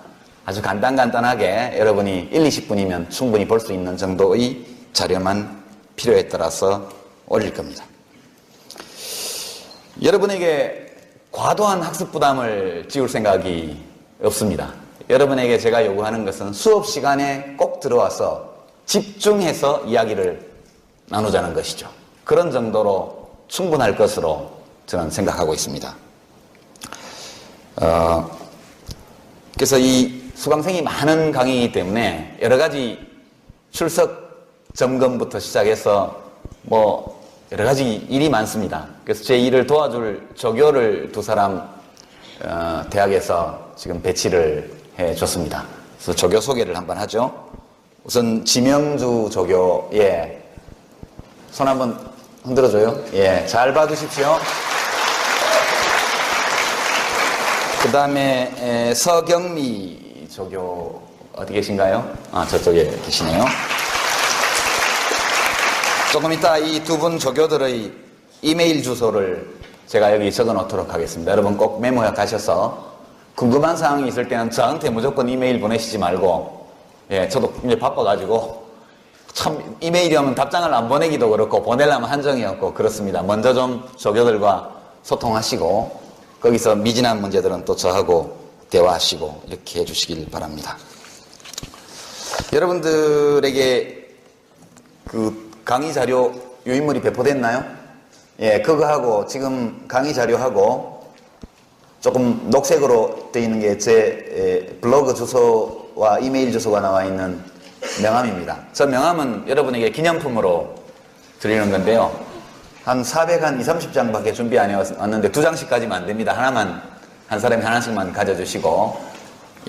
아주 간단하게 여러분이 1, 20분이면 충분히 볼 수 있는 정도의 자료만 필요에 따라서 올릴 겁니다. 여러분에게 과도한 학습 부담을 지울 생각이 없습니다. 여러분에게 제가 요구하는 것은 수업 시간에 꼭 들어와서 집중해서 이야기를 나누자는 것이죠. 그런 정도로 충분할 것으로 저는 생각하고 있습니다. 그래서 이 수강생이 많은 강의이기 때문에 여러 가지 출석 점검부터 시작해서 뭐 여러 가지 일이 많습니다. 그래서 제 일을 도와줄 조교를 두 사람 대학에서 지금 배치를 해줬습니다. 그래서 조교 소개를 한번 하죠. 우선 지명주 조교, 예, 손 한번 흔들어줘요. 예, 잘 봐주십시오. 그 다음에 서경미 조교 어디 계신가요? 아, 저쪽에 계시네요. 조금 이따 이 두 분 조교들의 이메일 주소를 제가 여기 적어 놓도록 하겠습니다. 여러분 꼭 메모해 가셔서 궁금한 사항이 있을 때는 저한테 무조건 이메일 보내시지 말고, 예, 저도 이제 바빠가지고 참 이메일이 오면 답장을 안 보내기도 그렇고 보내려면 한정이 없고 그렇습니다. 먼저 좀 조교들과 소통하시고 거기서 미진한 문제들은 또 저하고 대화하시고 이렇게 해주시길 바랍니다. 여러분들에게 그 강의 자료 유인물이 배포됐나요? 예, 그거하고 지금 강의 자료하고 조금 녹색으로 되어 있는 게 제 블로그 주소와 이메일 주소가 나와 있는 명함입니다. 저 명함은 여러분에게 기념품으로 드리는 건데요. 한 420, 30장밖에 준비 안 해왔는데 2장씩 가지면 안 됩니다. 하나만, 한 사람이 하나씩만 가져주시고,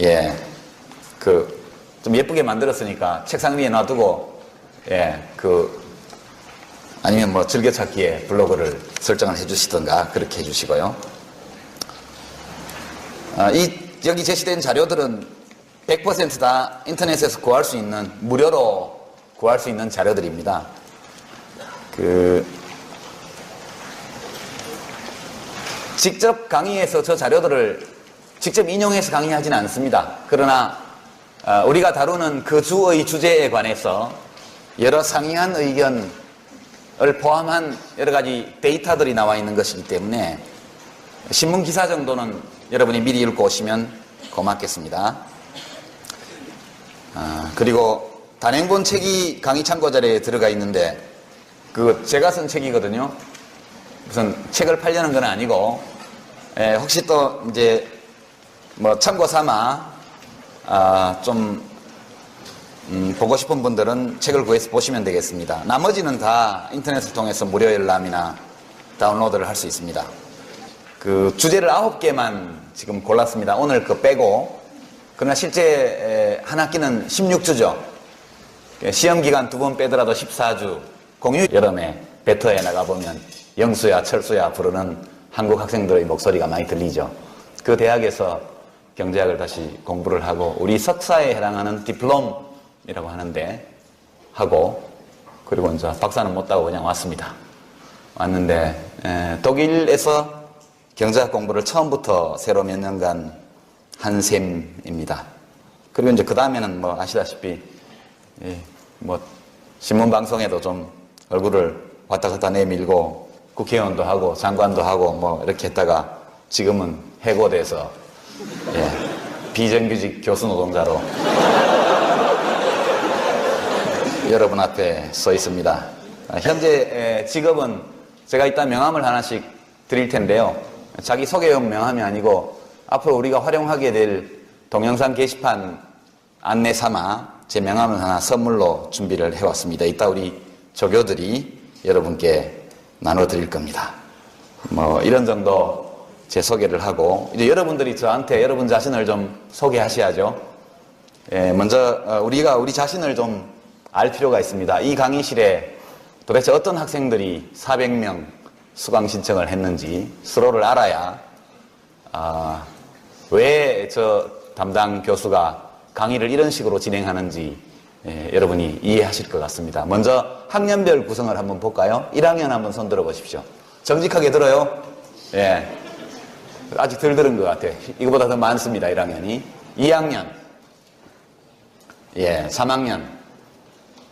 예, 좀 예쁘게 만들었으니까 책상 위에 놔두고, 예, 아니면 뭐 즐겨찾기에 블로그를 설정을 해주시던가 그렇게 해주시고요. 여기 제시된 자료들은 100% 다 인터넷에서 구할 수 있는, 무료로 구할 수 있는 자료들입니다. 직접 강의에서 저 자료들을 직접 인용해서 강의하지는 않습니다. 그러나 우리가 다루는 그 주의 주제에 관해서 여러 상이한 의견을 포함한 여러 가지 데이터들이 나와 있는 것이기 때문에 신문 기사 정도는 여러분이 미리 읽고 오시면 고맙겠습니다. 그리고 단행본 책이 강의 참고 자료에 들어가 있는데 제가 쓴 책이거든요. 무슨 책을 팔려는 건 아니고, 혹시 또 이제 뭐 참고 삼아 보고 싶은 분들은 책을 구해서 보시면 되겠습니다. 나머지는 다 인터넷을 통해서 무료 열람이나 다운로드를 할 수 있습니다. 주제를 9개만 지금 골랐습니다. 오늘 빼고. 그러나 실제 한 학기는 16주죠. 시험기간 2번 빼더라도 14주. 공휴 여름에 배터에 나가보면 영수야 철수야 부르는 한국 학생들의 목소리가 많이 들리죠. 그 대학에서 경제학을 다시 공부를 하고 우리 석사에 해당하는 디플롬이라고 하는데 하고, 그리고 이제 박사는 못 따고 그냥 왔는데 독일에서 경제학 공부를 처음부터 새로 몇 년간 한 셈입니다. 그리고 이제 그 다음에는 뭐 아시다시피 뭐 신문방송에도 좀 얼굴을 왔다 갔다 내밀고 국회의원도 하고 장관도 하고 뭐 이렇게 했다가 지금은 해고돼서 비정규직 교수 노동자로 여러분 앞에 서 있습니다. 현재 직업은 제가 이따 명함을 하나씩 드릴 텐데요. 자기 소개용 명함이 아니고 앞으로 우리가 활용하게 될 동영상 게시판 안내 삼아 제 명함을 하나 선물로 준비를 해왔습니다. 이따 우리 조교들이 여러분께 나눠드릴 겁니다. 뭐 이런 정도 제 소개를 하고 이제 여러분들이 저한테 여러분 자신을 좀 소개하셔야죠. 먼저 우리가 우리 자신을 좀 알 필요가 있습니다. 이 강의실에 도대체 어떤 학생들이 400명 수강 신청을 했는지 서로를 알아야 왜 저 담당 교수가 강의를 이런 식으로 진행하는지 여러분이 이해하실 것 같습니다. 먼저 학년별 구성을 한번 볼까요? 1학년 한번 손 들어 보십시오. 정직하게 들어요? 예. 아직 덜 들은 것 같아요. 이거보다 더 많습니다. 1학년이. 2학년. 예, 3학년.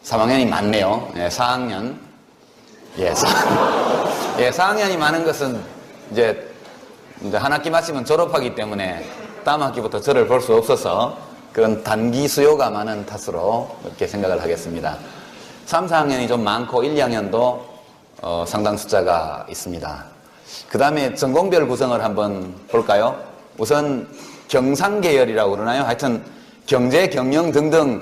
3학년이 많네요. 예, 4학년. 예, 4학년이 많은 것은 이제 한 학기 마치면 졸업하기 때문에 다음 학기부터 저를 볼 수 없어서 그런 단기 수요가 많은 탓으로 이렇게 생각을 하겠습니다. 3, 4학년이 좀 많고 1, 2학년도 상당 숫자가 있습니다. 그 다음에 전공별 구성을 한번 볼까요? 우선 경상계열이라고 그러나요? 하여튼 경제, 경영 등등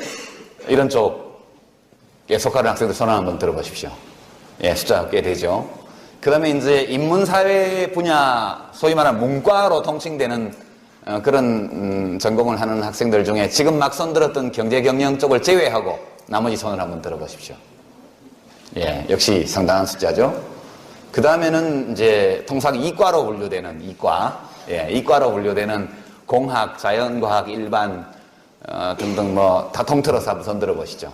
이런 쪽에 속하는 학생들 손을 한번 들어보십시오. 예, 숫자가 꽤 되죠. 그 다음에 이제 인문사회 분야, 소위 말하는 문과로 통칭되는 그런 전공을 하는 학생들 중에 지금 막 손들었던 경제, 경영 쪽을 제외하고 나머지 손을 한번 들어보십시오. 예, 역시 상당한 숫자죠. 그 다음에는 이제 통상 이과로 분류되는 이과로 분류되는 공학, 자연과학, 일반 등등 뭐 다 통틀어서 한번 손 들어보시죠.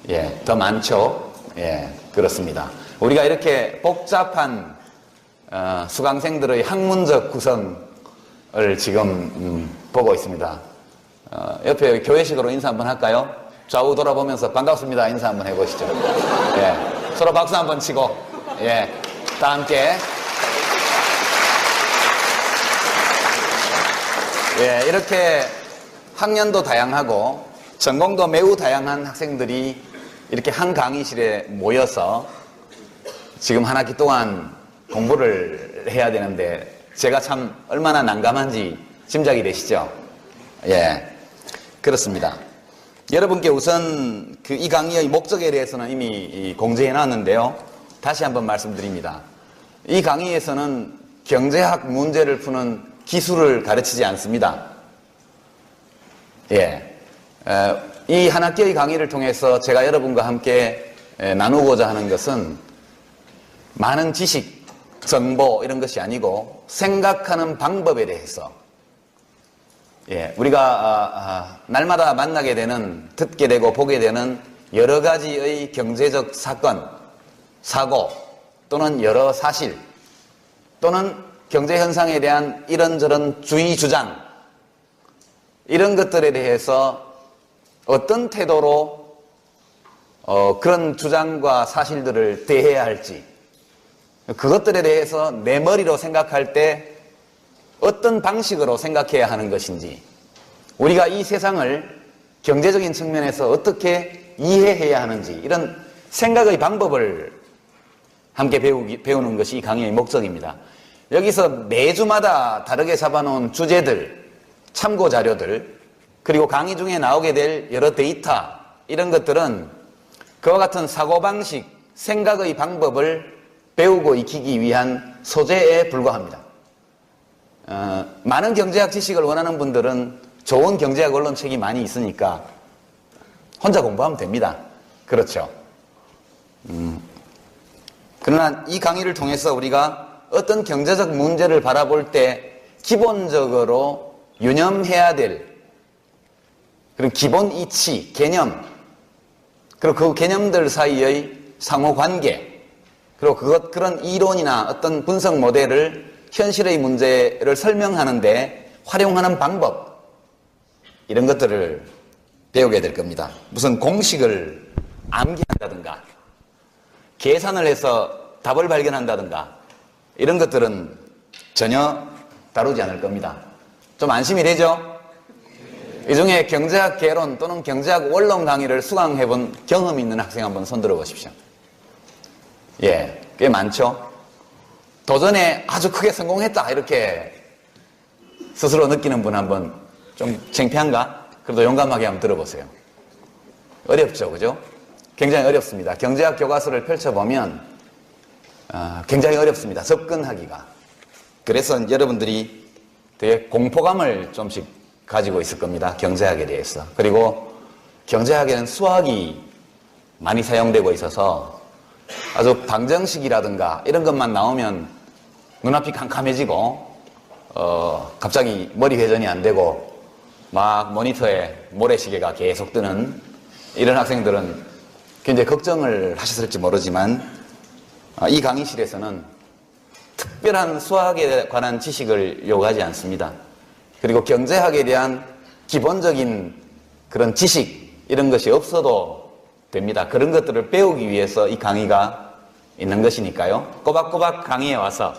예, 더 많죠. 예, 그렇습니다. 우리가 이렇게 복잡한 수강생들의 학문적 구성을 지금 보고 있습니다. 옆에 교회식으로 인사 한번 할까요? 좌우 돌아보면서 반갑습니다 인사 한번 해보시죠. 예, 서로 박수 한번 치고 예, 다 함께 예, 이렇게 학년도 다양하고 전공도 매우 다양한 학생들이 이렇게 한 강의실에 모여서 지금 한 학기 동안 공부를 해야 되는데 제가 참 얼마나 난감한지 짐작이 되시죠? 예, 그렇습니다. 여러분께 우선 이 강의의 목적에 대해서는 이미 공지해 놨는데요. 다시 한번 말씀드립니다. 이 강의에서는 경제학 문제를 푸는 기술을 가르치지 않습니다. 예, 이 한 학기의 강의를 통해서 제가 여러분과 함께 나누고자 하는 것은 많은 지식, 정보 이런 것이 아니고 생각하는 방법에 대해서 예, 우리가 날마다 만나게 되는, 듣게 되고 보게 되는 여러 가지의 경제적 사건, 사고 또는 여러 사실 또는 경제 현상에 대한 이런저런 주의 주장 이런 것들에 대해서 어떤 태도로 그런 주장과 사실들을 대해야 할지 그것들에 대해서 내 머리로 생각할 때 어떤 방식으로 생각해야 하는 것인지 우리가 이 세상을 경제적인 측면에서 어떻게 이해해야 하는지 이런 생각의 방법을 함께 배우는 것이 이 강의의 목적입니다. 여기서 매주마다 다르게 잡아놓은 주제들, 참고 자료들 그리고 강의 중에 나오게 될 여러 데이터 이런 것들은 그와 같은 사고방식, 생각의 방법을 배우고 익히기 위한 소재에 불과합니다. 많은 경제학 지식을 원하는 분들은 좋은 경제학 언론책이 많이 있으니까 혼자 공부하면 됩니다. 그렇죠. 그러나 이 강의를 통해서 우리가 어떤 경제적 문제를 바라볼 때 기본적으로 유념해야 될 그런 기본 이치, 개념 그리고 그 개념들 사이의 상호관계 그리고 그런 이론이나 어떤 분석 모델을 현실의 문제를 설명하는데 활용하는 방법 이런 것들을 배우게 될 겁니다. 무슨 공식을 암기한다든가 계산을 해서 답을 발견한다든가 이런 것들은 전혀 다루지 않을 겁니다. 좀 안심이 되죠? 이 중에 경제학 개론 또는 경제학 원론 강의를 수강해본 경험이 있는 학생 한번 손들어 보십시오. 예, 꽤 많죠? 도전에 아주 크게 성공했다 이렇게 스스로 느끼는 분 한번 좀 창피한가? 그래도 용감하게 한번 들어보세요. 어렵죠, 그죠? 굉장히 어렵습니다. 경제학 교과서를 펼쳐보면 굉장히 어렵습니다. 접근하기가. 그래서 여러분들이 되게 공포감을 좀씩 가지고 있을 겁니다. 경제학에 대해서. 그리고 경제학에는 수학이 많이 사용되고 있어서 아주 방정식이라든가 이런 것만 나오면 눈앞이 캄캄해지고 갑자기 머리 회전이 안 되고 막 모니터에 모래시계가 계속 뜨는 이런 학생들은 굉장히 걱정을 하셨을지 모르지만 이 강의실에서는 특별한 수학에 관한 지식을 요구하지 않습니다. 그리고 경제학에 대한 기본적인 그런 지식 이런 것이 없어도 됩니다. 그런 것들을 배우기 위해서 이 강의가 있는 것이니까요. 꼬박꼬박 강의에 와서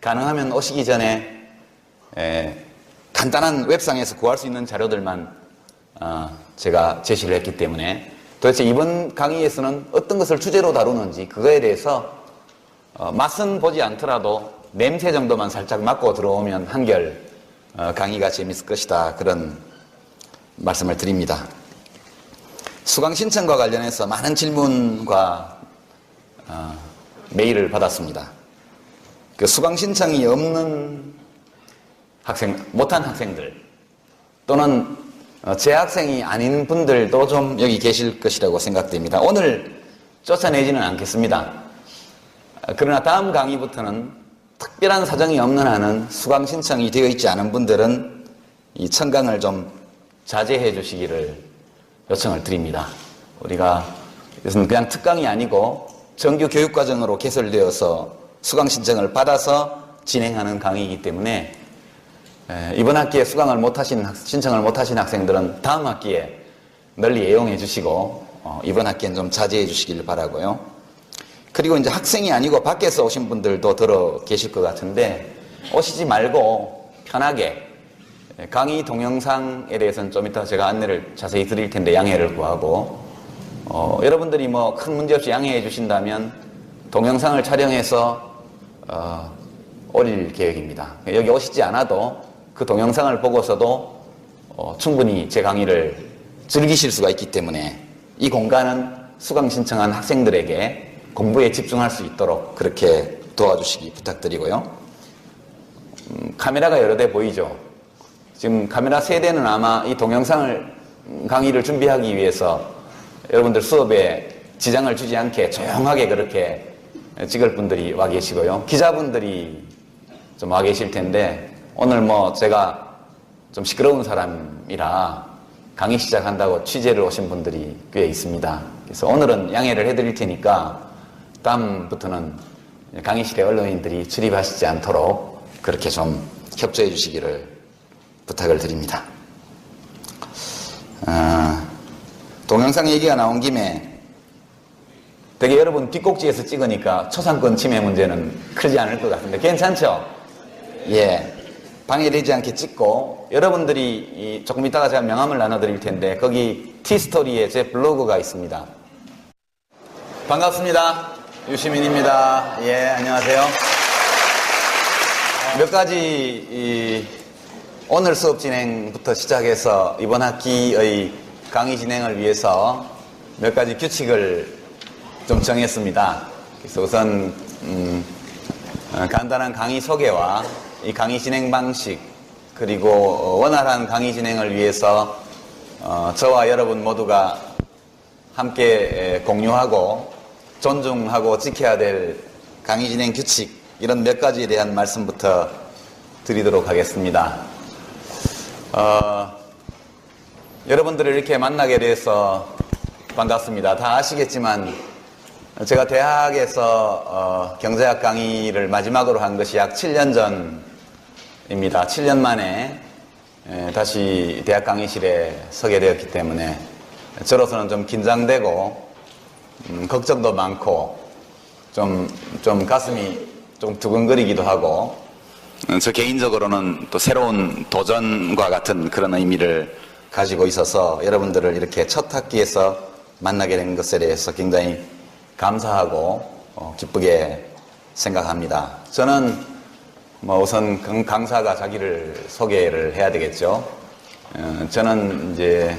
가능하면 오시기 전에 간단한 웹상에서 구할 수 있는 자료들만 제가 제시를 했기 때문에 도대체 이번 강의에서는 어떤 것을 주제로 다루는지 그거에 대해서 맛은 보지 않더라도 냄새 정도만 살짝 맡고 들어오면 한결 강의가 재밌을 것이다 그런 말씀을 드립니다. 수강 신청과 관련해서 많은 질문과 메일을 받았습니다. 그 수강 신청이 없는 못한 학생들 또는 재학생이 아닌 분들도 좀 여기 계실 것이라고 생각됩니다. 오늘 쫓아내지는 않겠습니다. 그러나 다음 강의부터는 특별한 사정이 없는 한은 수강 신청이 되어 있지 않은 분들은 이 청강을 좀 자제해 주시기를 요청을 드립니다. 우리가 이것은 그냥 특강이 아니고 정규 교육과정으로 개설되어서 수강 신청을 받아서 진행하는 강의이기 때문에 이번 학기에 신청을 못하신 학생들은 다음 학기에 널리 애용해 주시고 이번 학기엔 좀 자제해 주시길 바라고요. 그리고 이제 학생이 아니고 밖에서 오신 분들도 들어 계실 것 같은데 오시지 말고 편하게 강의 동영상에 대해서는 좀 이따 제가 안내를 자세히 드릴 텐데 양해를 구하고 여러분들이 뭐 큰 문제 없이 양해해 주신다면 동영상을 촬영해서 올릴 계획입니다. 여기 오시지 않아도 그 동영상을 보고서도 충분히 제 강의를 즐기실 수가 있기 때문에 이 공간은 수강 신청한 학생들에게 공부에 집중할 수 있도록 그렇게 도와주시기 부탁드리고요. 카메라가 여러 대 보이죠? 지금 카메라 3대는 아마 이 동영상을 강의를 준비하기 위해서 여러분들 수업에 지장을 주지 않게 조용하게 그렇게 찍을 분들이 와 계시고요. 기자분들이 좀 와 계실 텐데 오늘 뭐 제가 좀 시끄러운 사람이라 강의 시작한다고 취재를 오신 분들이 꽤 있습니다. 그래서 오늘은 양해를 해드릴 테니까 다음부터는 강의실에 언론인들이 출입하시지 않도록 그렇게 좀 협조해 주시기를 부탁을 드립니다. 동영상 얘기가 나온 김에 되게 여러분 뒷꼭지에서 찍으니까 초상권 침해 문제는 크지 않을 것 같은데 괜찮죠? 예. 방해되지 않게 찍고 여러분들이 조금 이따가 제가 명함을 나눠드릴 텐데 거기 티스토리에 제 블로그가 있습니다. 반갑습니다. 유시민입니다. 예, 안녕하세요. 몇 가지 오늘 수업 진행부터 시작해서 이번 학기의 강의 진행을 위해서 몇 가지 규칙을 좀 정했습니다. 그래서 우선 간단한 강의 소개와 이 강의 진행 방식 그리고 원활한 강의 진행을 위해서 저와 여러분 모두가 함께 공유하고 존중하고 지켜야 될 강의 진행 규칙 이런 몇 가지에 대한 말씀부터 드리도록 하겠습니다. 여러분들을 이렇게 만나게 돼서 반갑습니다. 다 아시겠지만 제가 대학에서 경제학 강의를 마지막으로 한 것이 약 7년 전입니다. 7년 만에 다시 대학 강의실에 서게 되었기 때문에 저로서는 좀 긴장되고 걱정도 많고 좀 가슴이 좀 두근거리기도 하고 저 개인적으로는 또 새로운 도전과 같은 그런 의미를 가지고 있어서 여러분들을 이렇게 첫 학기에서 만나게 된 것에 대해서 굉장히 감사하고 기쁘게 생각합니다. 저는 우선 강사가 자기를 소개를 해야 되겠죠. 저는 이제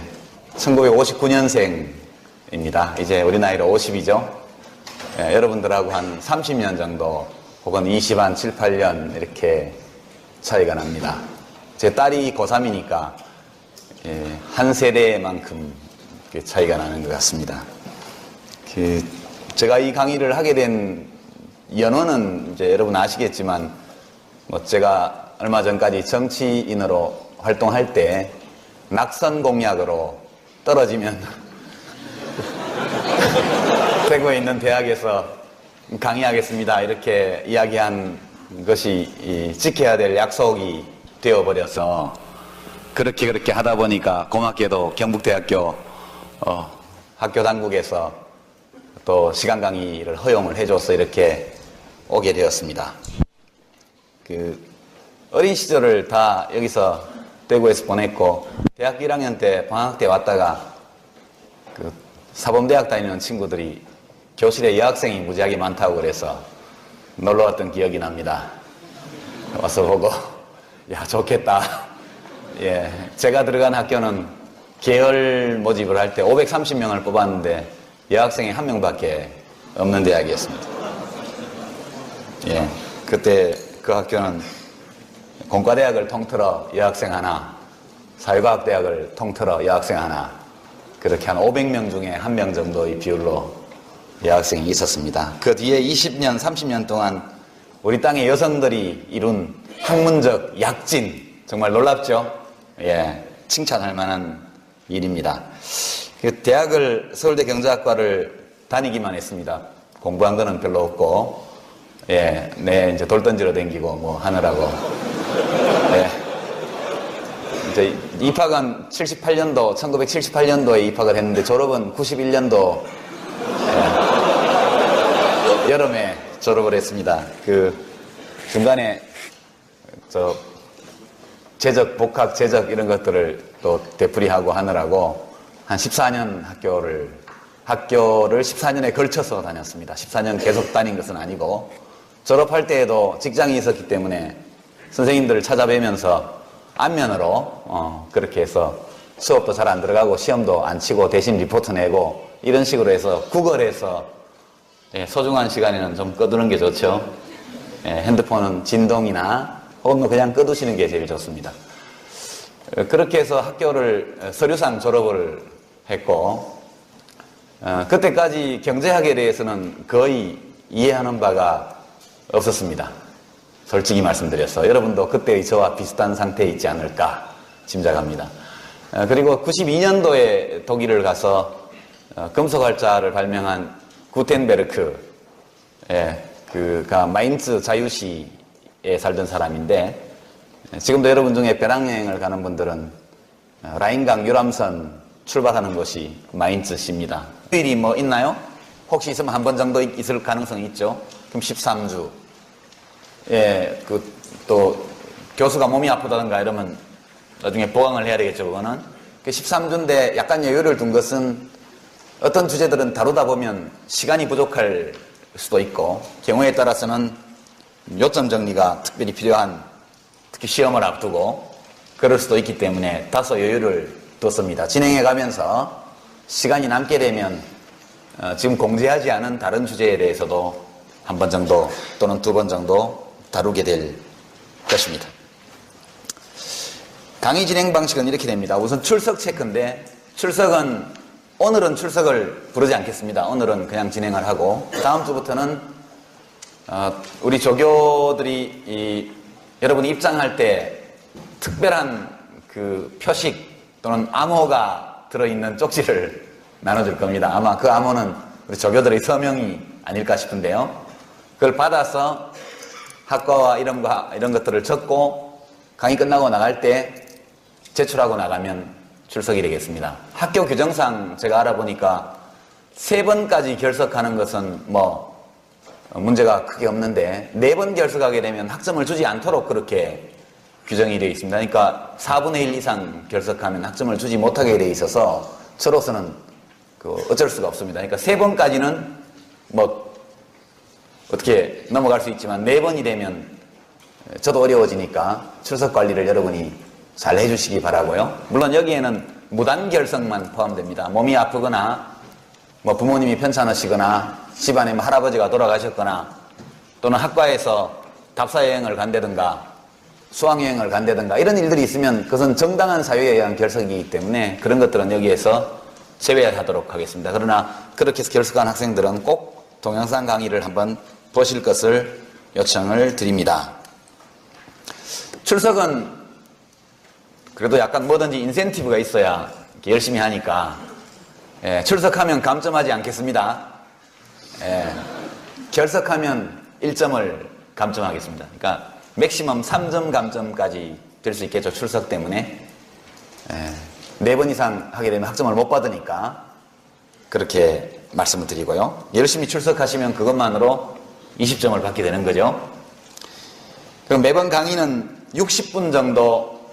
1959년생입니다. 이제 우리 나이로 50이죠. 여러분들하고 한 30년 정도 혹은 20, 한 7, 8년 이렇게 차이가 납니다. 제 딸이 고3이니까 한 세대만큼 차이가 나는 것 같습니다. 제가 이 강의를 하게 된 연원은 이제 여러분 아시겠지만 제가 얼마 전까지 정치인으로 활동할 때 낙선 공약으로 떨어지면 대구에 있는 대학에서 강의하겠습니다 이렇게 이야기한 것이 지켜야 될 약속이 되어버려서 그렇게 하다 보니까 고맙게도 경북대학교 학교 당국에서 또 시간 강의를 허용을 해줘서 이렇게 오게 되었습니다. 어린 시절을 다 여기서 대구에서 보냈고 대학교 1학년 때 방학 때 왔다가 사범대학 다니는 친구들이 교실에 여학생이 무지하게 많다고 그래서 놀러 왔던 기억이 납니다. 와서 보고 야 좋겠다. 예, 제가 들어간 학교는 계열 모집을 할 때 530명을 뽑았는데 여학생이 1명밖에 없는 대학이었습니다. 예, 그때 그 학교는 공과대학을 통틀어 여학생 하나, 사회과학대학을 통틀어 여학생 하나, 그렇게 한 500명 중에 1명 정도의 비율로 여학생이 있었습니다. 그 뒤에 20년, 30년 동안 우리 땅의 여성들이 이룬 학문적 약진, 정말 놀랍죠? 예, 칭찬할 만한 일입니다. 대학을 서울대 경제학과를 다니기만 했습니다. 공부한 거는 별로 없고, 예, 이제 돌 던지러 댕기고 하느라고. 예. 이제 입학은 78년도, 1978년도에 입학을 했는데 졸업은 91년도, 예, 여름에 졸업을 했습니다. 중간에 재적, 복학, 재적 이런 것들을 또 되풀이하고 하느라고 한 14년 학교를 14년에 걸쳐서 다녔습니다. 14년 계속 다닌 것은 아니고 졸업할 때에도 직장이 있었기 때문에 선생님들을 찾아뵈면서 안면으로 그렇게 해서 수업도 잘 안 들어가고 시험도 안 치고 대신 리포트 내고 이런 식으로 해서 구걸해서 소중한 시간에는 좀 꺼두는 게 좋죠. 핸드폰은 진동이나 혹은 그냥 꺼두시는 게 제일 좋습니다. 그렇게 해서 학교를 서류상 졸업을 했고 그때까지 경제학에 대해서는 거의 이해하는 바가 없었습니다. 솔직히 말씀드려서 여러분도 그때의 저와 비슷한 상태에 있지 않을까 짐작합니다. 그리고 92년도에 독일을 가서 금속활자를 발명한 구텐베르크가 마인츠 자유시에 살던 사람인데 지금도 여러분 중에 배낭여행을 가는 분들은 라인강 유람선 출발하는 곳이 마인츠시입니다. 휴일이 있나요? 혹시 있으면 한 번 정도 있을 가능성이 있죠. 그럼 13주. 예, 또 교수가 몸이 아프다든가 이러면 나중에 보강을 해야 되겠죠. 그거는 13주인데 약간 여유를 둔 것은 어떤 주제들은 다루다 보면 시간이 부족할 수도 있고 경우에 따라서는 요점 정리가 특별히 필요한 특히 시험을 앞두고 그럴 수도 있기 때문에 다소 여유를 뒀습니다. 진행해 가면서 시간이 남게 되면 지금 공지하지 않은 다른 주제에 대해서도 한 번 정도 또는 두 번 정도 다루게 될 것입니다. 강의 진행 방식은 이렇게 됩니다. 우선 출석 체크인데 오늘은 출석을 부르지 않겠습니다. 오늘은 그냥 진행을 하고 다음 주부터는 우리 조교들이 여러분이 입장할 때 특별한 표식 또는 암호가 들어있는 쪽지를 나눠줄 겁니다. 아마 그 암호는 우리 조교들의 서명이 아닐까 싶은데요. 그걸 받아서 학과와 이름과 이런 것들을 적고 강의 끝나고 나갈 때 제출하고 나가면 출석이 되겠습니다. 학교 규정상 제가 알아보니까 3번까지 결석하는 것은 뭐 문제가 크게 없는데 4번 결석하게 되면 학점을 주지 않도록 그렇게 규정이 되어 있습니다. 그러니까 4분의 1 이상 결석하면 학점을 주지 못하게 되어 있어서 저로서는 어쩔 수가 없습니다. 그러니까 3번까지는 뭐 어떻게 넘어갈 수 있지만 4번이 되면 저도 어려워지니까 출석 관리를 여러분이 잘 해주시기 바라고요. 물론 여기에는 무단 결석만 포함됩니다. 몸이 아프거나 뭐 부모님이 편찮으시거나 집안에 뭐 할아버지가 돌아가셨거나 또는 학과에서 답사여행을 간다든가 수학여행을 간다든가 이런 일들이 있으면 그것은 정당한 사유에 의한 결석이기 때문에 그런 것들은 여기에서 제외하도록 하겠습니다. 그러나 그렇게 해서 결석한 학생들은 꼭 동영상 강의를 한번 보실 것을 요청을 드립니다. 출석은 그래도 약간 뭐든지 인센티브가 있어야 열심히 하니까 출석하면 감점하지 않겠습니다. 결석하면 1점을 감점하겠습니다. 그러니까 맥시멈 3점 감점까지 될 수 있겠죠. 출석 때문에 4번 이상 하게 되면 학점을 못 받으니까 그렇게 말씀을 드리고요. 열심히 출석하시면 그것만으로 20점을 받게 되는 거죠. 그럼 매번 강의는 60분 정도,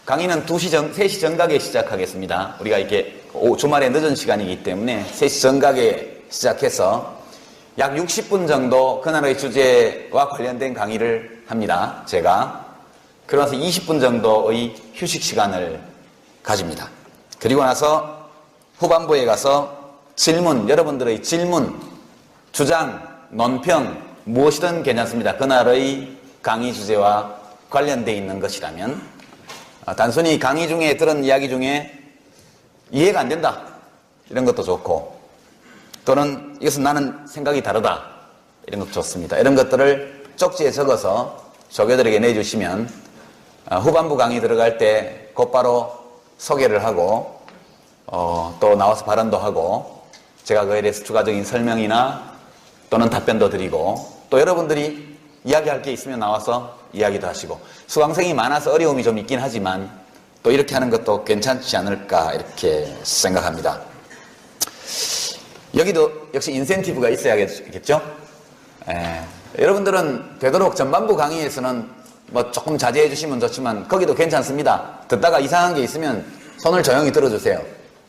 강의는 3시 정각에 시작하겠습니다. 우리가 이렇게 주말에 늦은 시간이기 때문에 3시 정각에 시작해서 약 60분 정도 그날의 주제와 관련된 강의를 합니다. 제가. 그러면서 20분 정도의 휴식 시간을 가집니다. 그리고 나서 후반부에 가서 질문, 여러분들의 질문, 주장, 논평 무엇이든 괜찮습니다. 그날의 강의 주제와 관련되어 있는 것이라면 단순히 강의 중에 들은 이야기 중에 이해가 안 된다 이런 것도 좋고 또는 이것은 나는 생각이 다르다 이런 것도 좋습니다. 이런 것들을 쪽지에 적어서 조교들에게 내주시면 후반부 강의 들어갈 때 곧바로 소개를 하고 또 나와서 발언도 하고 제가 그에 대해서 추가적인 설명이나 또는 답변도 드리고 또 여러분들이 이야기할 게 있으면 나와서 이야기도 하시고 수강생이 많아서 어려움이 좀 있긴 하지만 또 이렇게 하는 것도 괜찮지 않을까 이렇게 생각합니다. 여기도 역시 인센티브가 있어야겠죠? 여러분들은 되도록 전반부 강의에서는 뭐 조금 자제해 주시면 좋지만 거기도 괜찮습니다. 듣다가 이상한 게 있으면 손을 조용히 들어주세요.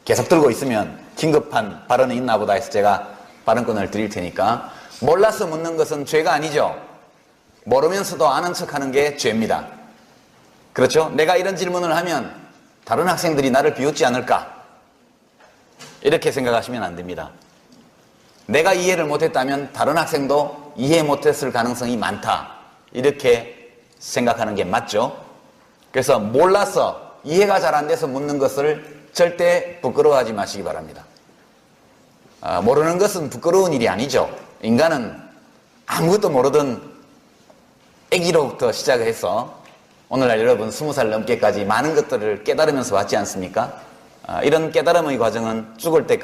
계속 들고 있으면 긴급한 발언이 있나 보다 해서 제가 발언권을 드릴 테니까 몰라서 묻는 것은 죄가 아니죠. 모르면서도 아는 척하는 게 죄입니다. 그렇죠? 내가 이런 질문을 하면 다른 학생들이 나를 비웃지 않을까? 이렇게 생각하시면 안 됩니다. 내가 이해를 못했다면 다른 학생도 이해 못했을 가능성이 많다. 이렇게 생각하는 게 맞죠? 그래서 몰라서 이해가 잘 안 돼서 묻는 것을 절대 부끄러워하지 마시기 바랍니다. 모르는 것은 부끄러운 일이 아니죠. 인간은 아무것도 모르던 아기로부터 시작을 해서 오늘날 여러분 20살 넘게까지 많은 것들을 깨달으면서 왔지 않습니까? 이런 깨달음의 과정은 죽을 때까지